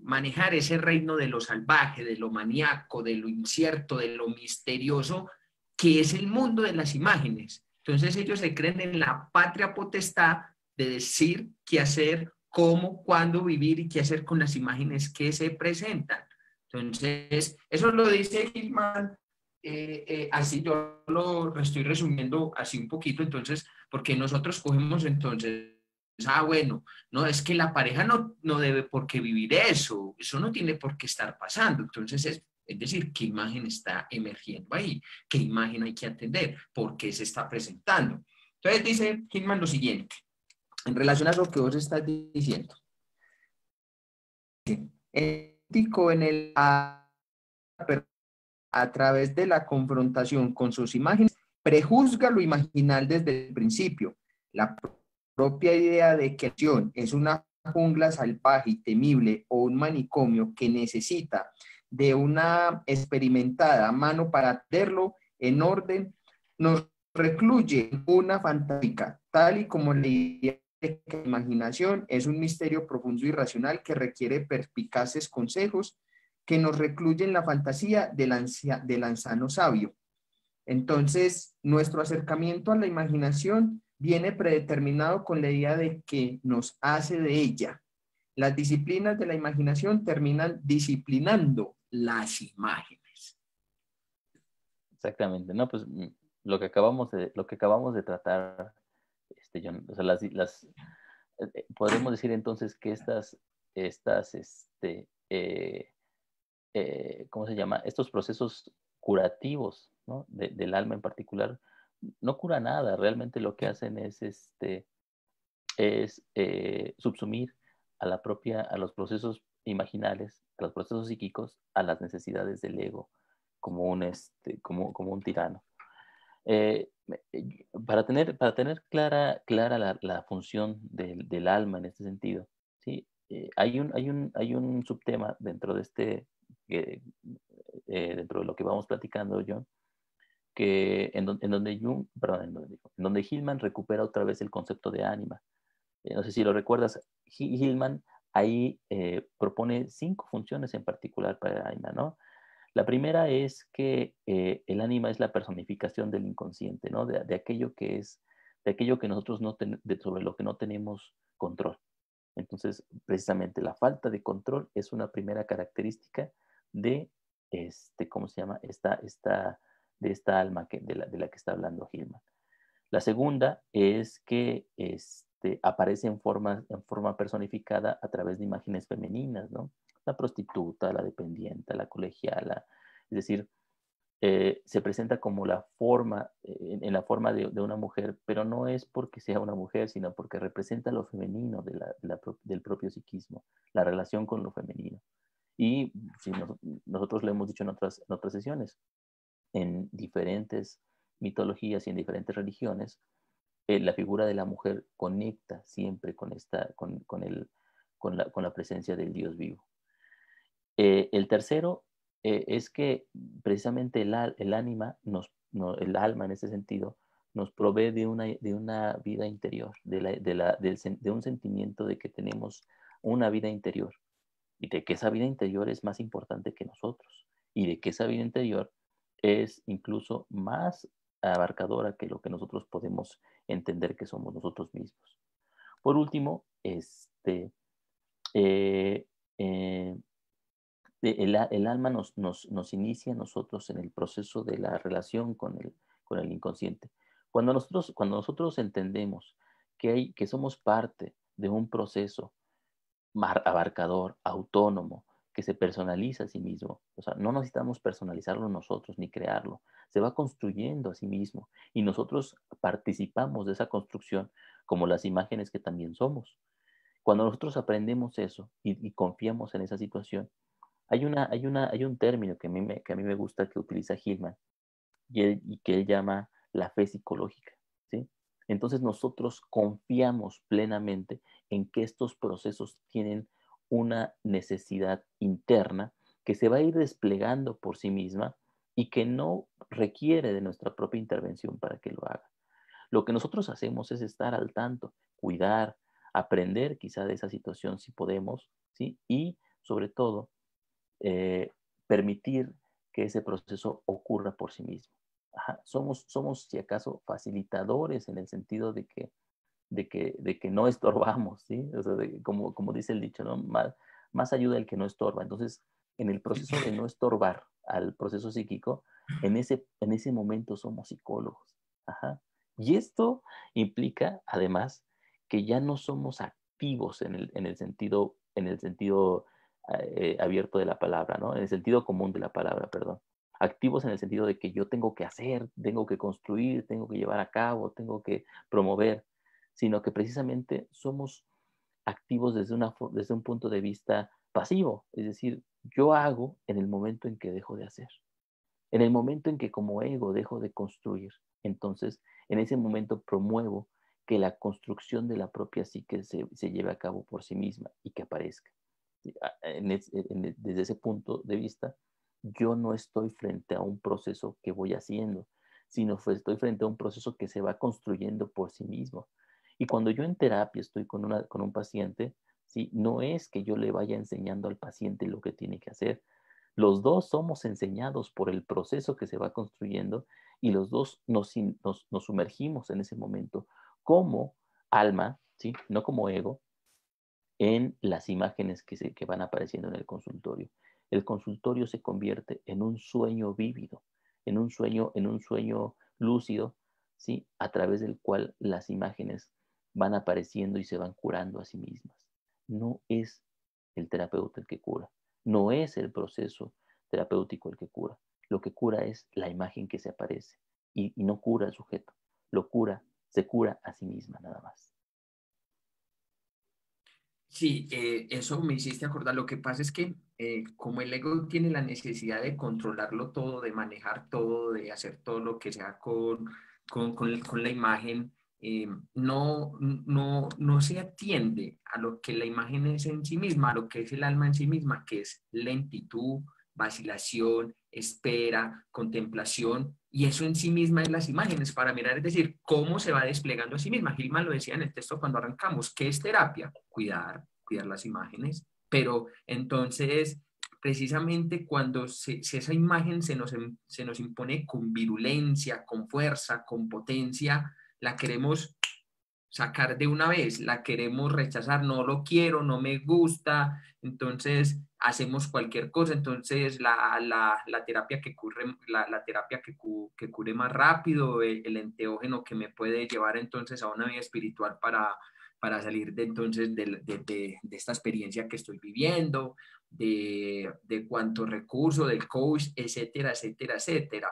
Speaker 2: manejar ese reino de lo salvaje, de lo maníaco, de lo incierto, de lo misterioso, que es el mundo de las imágenes. Entonces ellos se creen en la patria potestad de decir qué hacer, cómo, cuándo vivir y qué hacer con las imágenes que se presentan. Entonces, eso lo dice Gilman así yo lo estoy resumiendo así un poquito, entonces, porque nosotros cogemos entonces, bueno, no, es que la pareja no debe por qué vivir eso no tiene por qué estar pasando, entonces es decir, qué imagen está emergiendo ahí, qué imagen hay que atender, por qué se está presentando. Entonces dice Hillman lo siguiente, en relación a lo que vos estás diciendo, ético en el a través de la confrontación con sus imágenes, prejuzga lo imaginal desde el principio. La propia idea de que acción es una jungla salvaje y temible o un manicomio que necesita de una experimentada mano para hacerlo en orden, nos recluye en una fantástica, tal y como la idea de que la imaginación es un misterio profundo y racional que requiere perspicaces consejos que nos recluye en la fantasía del anciano sabio. Entonces, nuestro acercamiento a la imaginación viene predeterminado con la idea de que nos hace de ella. Las disciplinas de la imaginación terminan disciplinando las imágenes.
Speaker 1: Exactamente, ¿no? Pues lo que acabamos de tratar, John, o sea, podemos decir entonces que estas, ¿cómo se llama? Estos procesos curativos, ¿no? Del alma en particular, no cura nada, realmente lo que hacen es subsumir a los procesos imaginales, a los procesos psíquicos, a las necesidades del ego, como un tirano. Eh, para tener clara la función del alma en este sentido, ¿sí? Hay un subtema eh, dentro de lo que vamos platicando, John, en donde Jung, perdón, en donde Hillman recupera otra vez el concepto de ánima. No sé si lo recuerdas, Hillman ahí propone 5 funciones en particular para el ánima, ¿no? La primera es que el ánima es la personificación del inconsciente, ¿no? De aquello que nosotros sobre lo que no tenemos control. Entonces, precisamente la falta de control es una primera característica de, ¿cómo se llama? De esta alma de la que está hablando Hillman. La segunda es que aparece en forma personificada a través de imágenes femeninas, ¿no? La prostituta, la dependiente, la colegiala. Es decir, se presenta como la forma, en la forma de una mujer, pero no es porque sea una mujer, sino porque representa lo femenino del propio psiquismo, la relación con lo femenino. Y si nosotros lo hemos dicho en otras sesiones, en diferentes mitologías y en diferentes religiones, la figura de la mujer conecta siempre con la presencia del Dios vivo. El tercero es que precisamente el ánima, el alma en ese sentido, nos provee de una vida interior, de un sentimiento de que tenemos una vida interior y de que esa vida interior es más importante que nosotros y de que esa vida interior es incluso más abarcadora que lo que nosotros podemos entender que somos nosotros mismos. Por último, eh, eh, el alma nos inicia a nosotros en el proceso de la relación con el inconsciente. Cuando nosotros entendemos que somos parte de un proceso abarcador, autónomo, que se personaliza a sí mismo. O sea, no necesitamos personalizarlo nosotros ni crearlo. Se va construyendo a sí mismo y nosotros participamos de esa construcción como las imágenes que también somos. Cuando nosotros aprendemos eso y confiamos en esa situación, hay un término que a mí me gusta que utiliza Hillman y que él llama la fe psicológica, ¿sí? Entonces nosotros confiamos plenamente en que estos procesos tienen una necesidad interna que se va a ir desplegando por sí misma y que no requiere de nuestra propia intervención para que lo haga. Lo que nosotros hacemos es estar al tanto, cuidar, aprender quizá de esa situación si podemos, ¿sí? Y sobre todo, eh, permitir que ese proceso ocurra por sí mismo. Ajá. Somos, si acaso, facilitadores en el sentido de que no estorbamos, ¿sí? O sea, como dice el dicho, ¿no? Más ayuda el que no estorba. Entonces, en el proceso de no estorbar al proceso psíquico, en ese momento somos psicólogos. Ajá. Y esto implica, además, que ya no somos activos en el sentido abierto de la palabra, ¿no? En el sentido común de la palabra, perdón. Activos en el sentido de que yo tengo que hacer, tengo que construir, tengo que llevar a cabo, tengo que promover, sino que precisamente somos activos desde un punto de vista pasivo, es decir, yo hago en el momento en que dejo de hacer, en el momento en que como ego dejo de construir, entonces en ese momento promuevo que la construcción de la propia psique se lleve a cabo por sí misma y que aparezca. Desde ese punto de vista, yo no estoy frente a un proceso que voy haciendo, sino estoy frente a un proceso que se va construyendo por sí mismo. Y cuando yo en terapia estoy con un paciente, ¿sí? No es que yo le vaya enseñando al paciente lo que tiene que hacer. Los dos somos enseñados por el proceso que se va construyendo y los dos nos sumergimos en ese momento como alma, ¿sí? No como ego, en las imágenes que van apareciendo en el consultorio. El consultorio se convierte en un sueño vívido, en un sueño lúcido, ¿sí? A través del cual las imágenes van apareciendo y se van curando a sí mismas. No es el terapeuta el que cura, no es el proceso terapéutico el que cura. Lo que cura es la imagen que se aparece y no cura al sujeto, se cura a sí misma nada más.
Speaker 2: Sí, eso me hiciste acordar. Lo que pasa es que como el ego tiene la necesidad de controlarlo todo, de manejar todo, de hacer todo lo que sea con la imagen, no se atiende a lo que la imagen es en sí misma, a lo que es el alma en sí misma, que es lentitud, vacilación, espera, contemplación, y eso en sí misma es las imágenes para mirar, es decir, cómo se va desplegando a sí misma. Gilman lo decía en el texto cuando arrancamos, ¿qué es terapia? Cuidar las imágenes, pero entonces precisamente cuando si esa imagen se nos impone con virulencia, con fuerza, con potencia, la queremos sacar de una vez, la queremos rechazar, no lo quiero, no me gusta, entonces hacemos cualquier cosa, entonces la terapia que cure, la terapia que cure más rápido, el enteógeno que me puede llevar entonces a una vida espiritual para salir de entonces de esta experiencia que estoy viviendo, de cuánto recurso, del coach, etcétera, etcétera, etcétera,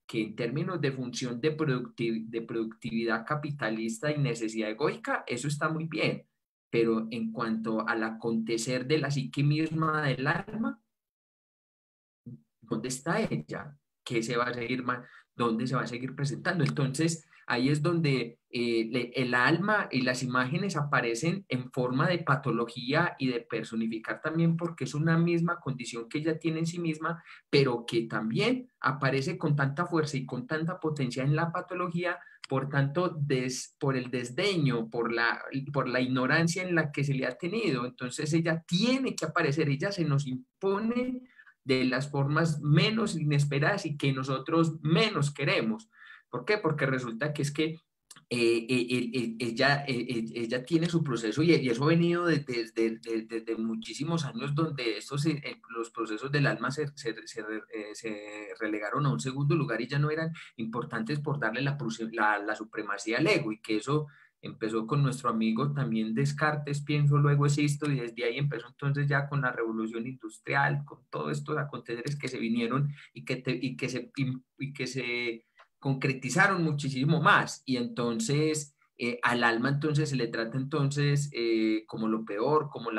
Speaker 2: que en términos de función de productividad capitalista y necesidad egoica, eso está muy bien, pero en cuanto al acontecer de la psique misma del alma, ¿dónde está ella? ¿Qué se va a seguir, dónde se va a seguir presentando? Entonces, ahí es donde el alma y las imágenes aparecen en forma de patología y de personificar también, porque es una misma condición que ella tiene en sí misma, pero que también aparece con tanta fuerza y con tanta potencia en la patología, por tanto, por el desdeño, por la ignorancia en la que se le ha tenido. Entonces, ella tiene que aparecer, ella se nos impone de las formas menos inesperadas y que nosotros menos queremos. ¿Por qué? Porque resulta que es que ella tiene su proceso y eso ha venido desde muchísimos años donde los procesos del alma se relegaron a un segundo lugar y ya no eran importantes por darle la supremacía al ego, y que eso empezó con nuestro amigo también Descartes, pienso, luego existo, y desde ahí empezó entonces ya con la revolución industrial, con todos estos aconteceres que se vinieron y que se concretizaron muchísimo más, y entonces al alma entonces se le trata entonces como lo peor, como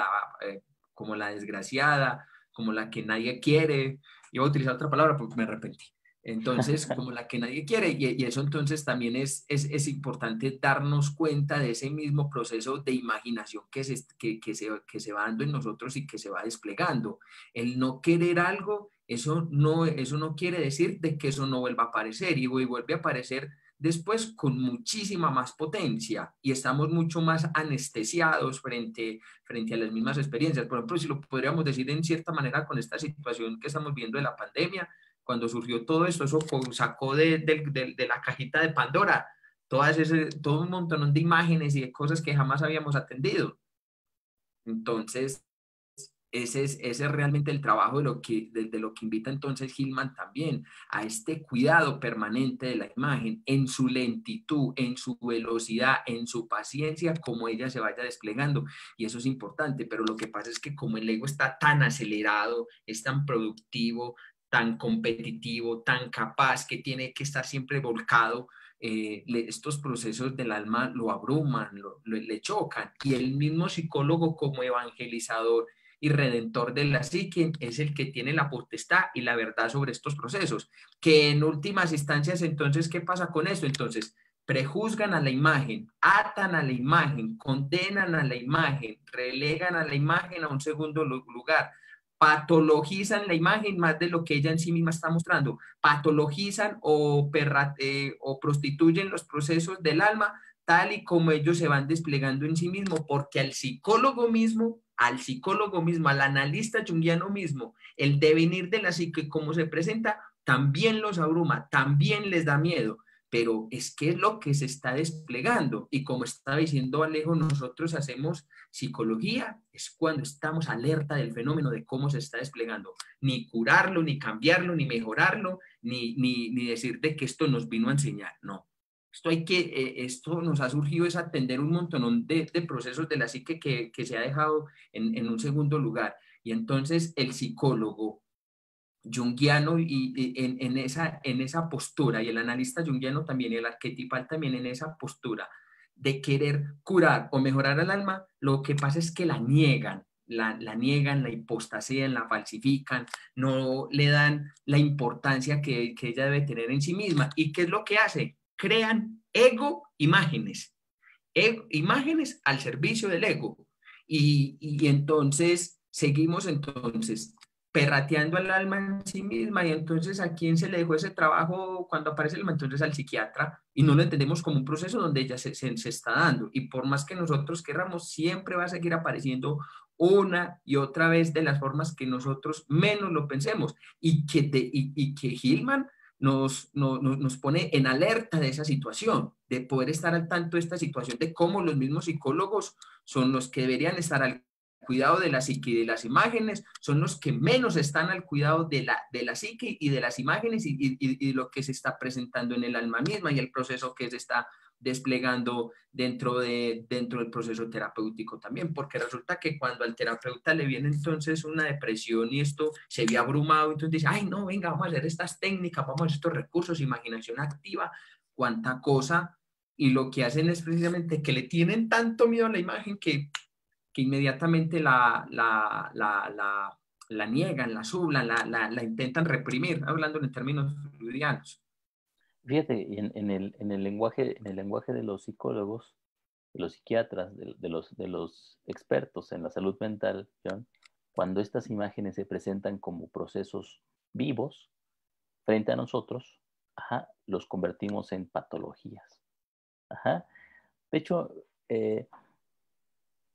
Speaker 2: la desgraciada, como la que nadie quiere. Iba a utilizar otra palabra porque me arrepentí. Entonces, como la que nadie quiere, y eso entonces también es importante darnos cuenta de ese mismo proceso de imaginación que se va dando en nosotros y que se va desplegando. El no querer algo, eso no quiere decir de que eso no vuelva a aparecer, y vuelve a aparecer después con muchísima más potencia, y estamos mucho más anestesiados frente a las mismas experiencias. Por ejemplo, si lo podríamos decir en cierta manera con esta situación que estamos viendo de la pandemia, cuando surgió todo esto, eso sacó de la cajita de Pandora todo un montón de imágenes y de cosas que jamás habíamos atendido. Entonces, ese es realmente el trabajo de lo que invita entonces Hillman también, a este cuidado permanente de la imagen, en su lentitud, en su velocidad, en su paciencia, como ella se vaya desplegando. Y eso es importante, pero lo que pasa es que como el ego está tan acelerado, es tan productivo, tan competitivo, tan capaz, que tiene que estar siempre volcado, estos procesos del alma lo abruman, le chocan. Y el mismo psicólogo como evangelizador y redentor de la psique es el que tiene la potestad y la verdad sobre estos procesos, que en últimas instancias entonces, ¿qué pasa con esto? Entonces, prejuzgan a la imagen, atan a la imagen, condenan a la imagen, relegan a la imagen a un segundo lugar, patologizan la imagen más de lo que ella en sí misma está mostrando, patologizan o prostituyen los procesos del alma tal y como ellos se van desplegando en sí mismo, porque al psicólogo mismo, al analista junguiano mismo, el devenir de la psique como se presenta, también los abruma, también les da miedo, pero es que es lo que se está desplegando. Y como estaba diciendo Alejo, nosotros hacemos psicología, es cuando estamos alerta del fenómeno de cómo se está desplegando. Ni curarlo, ni cambiarlo, ni mejorarlo, ni decir de que esto nos vino a enseñar, no. Esto nos ha surgido es atender un montón de procesos de la psique que se ha dejado en un segundo lugar. Y entonces el psicólogo junguiano en esa postura, y el analista junguiano también, y el arquetipal también en esa postura de querer curar o mejorar al alma, lo que pasa es que la niegan, la niegan, la hipostasían, la falsifican, no le dan la importancia que ella debe tener en sí misma. ¿Y qué es lo que hace? Crean imágenes, imágenes al servicio del ego. Y entonces seguimos entonces perrateando al alma en sí misma, y entonces ¿a quién se le dejó ese trabajo cuando aparece el alma? Entonces al psiquiatra, y no lo entendemos como un proceso donde ella se está dando, y por más que nosotros querramos, siempre va a seguir apareciendo una y otra vez de las formas que nosotros menos lo pensemos, y que Hillman nos pone en alerta de esa situación, de poder estar al tanto de esta situación, de cómo los mismos psicólogos son los que deberían estar al cuidado de la psique y de las imágenes, son los que menos están al cuidado de la psique y de las imágenes y lo que se está presentando en el alma misma y el proceso que se está desplegando dentro del proceso terapéutico también, porque resulta que cuando al terapeuta le viene entonces una depresión y esto se ve abrumado, entonces dice, ay, no, venga, vamos a hacer estas técnicas, vamos a hacer estos recursos, imaginación activa, cuánta cosa, y lo que hacen es precisamente que le tienen tanto miedo a la imagen que inmediatamente la niegan, la sublan, la intentan reprimir, hablando en términos freudianos.
Speaker 1: Fíjate, en el lenguaje de los psicólogos, de los psiquiatras, de los expertos en la salud mental, John, cuando estas imágenes se presentan como procesos vivos frente a nosotros, ajá, los convertimos en patologías. Ajá. De hecho,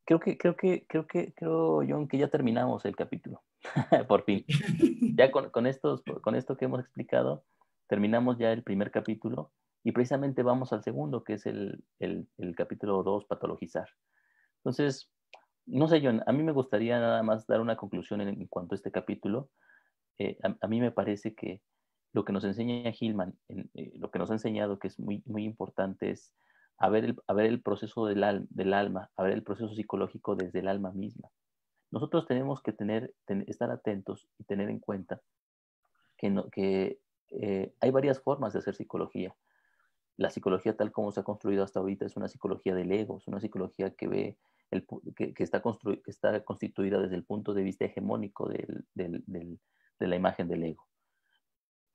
Speaker 1: creo, John, que ya terminamos el capítulo. Por fin. Ya con esto que hemos explicado, terminamos ya el primer capítulo y precisamente vamos al segundo, que es el capítulo 2, patologizar. Entonces, no sé, John, a mí me gustaría nada más dar una conclusión en cuanto a este capítulo. A mí me parece que lo que nos enseña Hillman, lo que nos ha enseñado que es muy, muy importante es a ver el proceso del alma, a ver el proceso psicológico desde el alma misma. Nosotros tenemos que estar atentos y tener en cuenta que hay varias formas de hacer psicología. La psicología tal como se ha construido hasta ahorita es una psicología del ego, es una psicología que ve que está constituida desde el punto de vista hegemónico de la imagen del ego.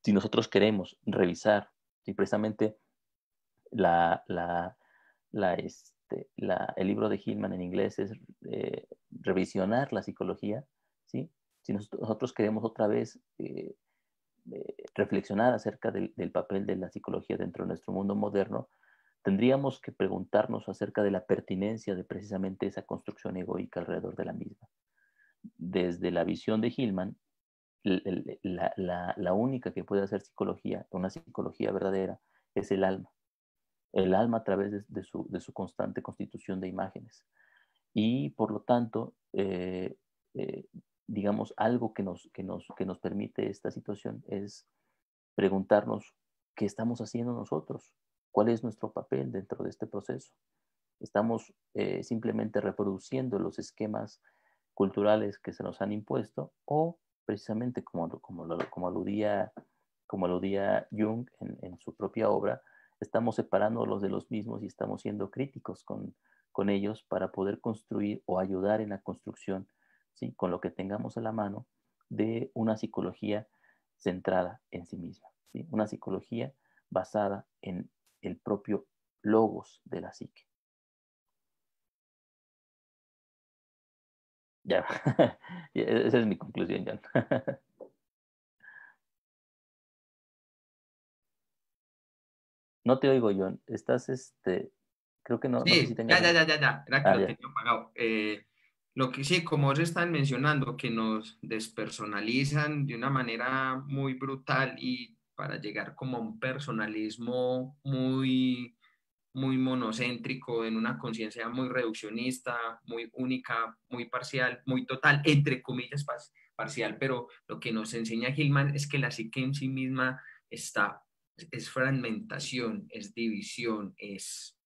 Speaker 1: Si nosotros queremos revisar, y precisamente la, la, el libro de Hillman en inglés es revisionar la psicología, ¿sí? Si nosotros queremos otra vez reflexionar acerca del papel de la psicología dentro de nuestro mundo moderno, tendríamos que preguntarnos acerca de la pertinencia de precisamente esa construcción egoica alrededor de la misma. Desde la visión de Hillman, la única que puede hacer psicología, una psicología verdadera, es el alma. El alma a través de su constante constitución de imágenes. Y por lo tanto, digamos, algo que nos permite esta situación es preguntarnos qué estamos haciendo nosotros, cuál es nuestro papel dentro de este proceso. Estamos simplemente reproduciendo los esquemas culturales que se nos han impuesto o precisamente como aludía Jung en su propia obra, estamos separándolos de los mismos y estamos siendo críticos con ellos para poder construir o ayudar en la construcción, ¿sí? Con lo que tengamos a la mano de una psicología centrada en sí misma, ¿sí? Una psicología basada en el propio logos de la psique. Ya, esa es mi conclusión, John. No te oigo, John. Estás, creo que no sé si
Speaker 2: Sí,
Speaker 1: tengas un...
Speaker 2: ya, era que
Speaker 1: Ah,
Speaker 2: lo
Speaker 1: ya.
Speaker 2: tenía apagado. Lo que sí, como os están mencionando, que nos despersonalizan de una manera muy brutal y para llegar como a un personalismo muy monocéntrico, en una conciencia muy reduccionista, muy única, muy parcial, muy total, entre comillas parcial, pero lo que nos enseña Hillman es que la psique en sí misma es fragmentación, es división, es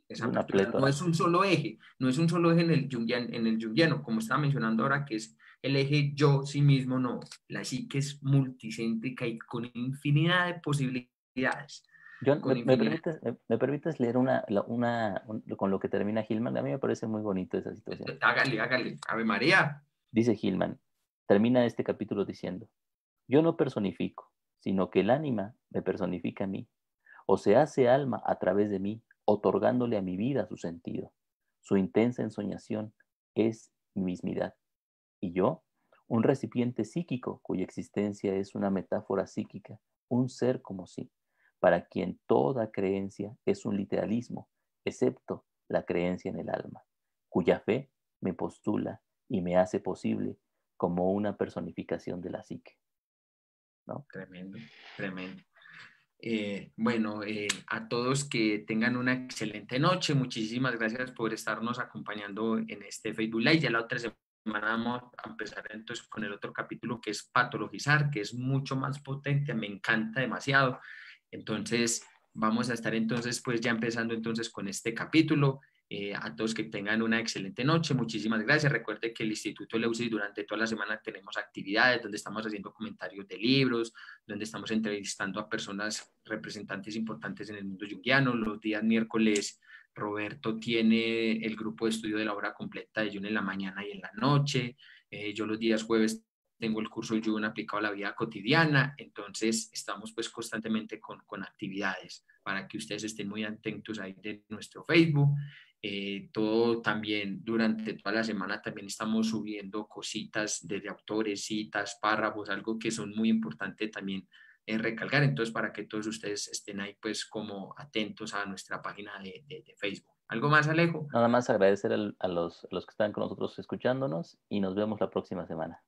Speaker 1: Es una
Speaker 2: apertura, no
Speaker 1: plétora.
Speaker 2: es un solo eje, no es un solo eje en el junguiano, como estaba mencionando ahora, que es el eje yo, sí mismo, no. La psique es multicéntrica y con infinidad de posibilidades.
Speaker 1: John,
Speaker 2: Con infinidad.
Speaker 1: me permites leer con lo que termina Hillman? A mí me parece muy bonito esa situación.
Speaker 2: Hágale. Ave María.
Speaker 1: Dice Hillman, termina este capítulo diciendo, yo no personifico, sino que el ánima me personifica a mí, o se hace alma a través de mí, otorgándole a mi vida su sentido. Su intensa ensoñación es mi mismidad. Y yo, un recipiente psíquico cuya existencia es una metáfora psíquica, un ser como sí, para quien toda creencia es un literalismo, excepto la creencia en el alma, cuya fe me postula y me hace posible como una personificación de la psique. ¿no?
Speaker 2: Tremendo, tremendo. Bueno, a todos que tengan una excelente noche. Muchísimas gracias por estarnos acompañando en este Facebook Live. Ya la otra semana vamos a empezar entonces con el otro capítulo que es patologizar, que es mucho más potente, me encanta demasiado. Entonces, vamos a estar entonces pues ya empezando entonces con este capítulo. A todos que tengan una excelente noche. Muchísimas gracias. Recuerde que el Instituto Leusis durante toda la semana tenemos actividades donde estamos haciendo comentarios de libros, donde estamos entrevistando a personas representantes importantes en el mundo junguiano. Los días miércoles, Roberto tiene el grupo de estudio de la obra completa de Jung en la mañana y en la noche. Yo los días jueves tengo el curso Jung aplicado a la vida cotidiana. Entonces, estamos pues constantemente con actividades para que ustedes estén muy atentos ahí de nuestro Facebook. Todo también durante toda la semana también estamos subiendo cositas de autores, citas, párrafos, algo que son muy importante también recalcar. Entonces, para que todos ustedes estén ahí pues como atentos a nuestra página de Facebook. ¿Algo más, Alejo?
Speaker 1: Nada más agradecer a los que están con nosotros escuchándonos y nos vemos la próxima semana.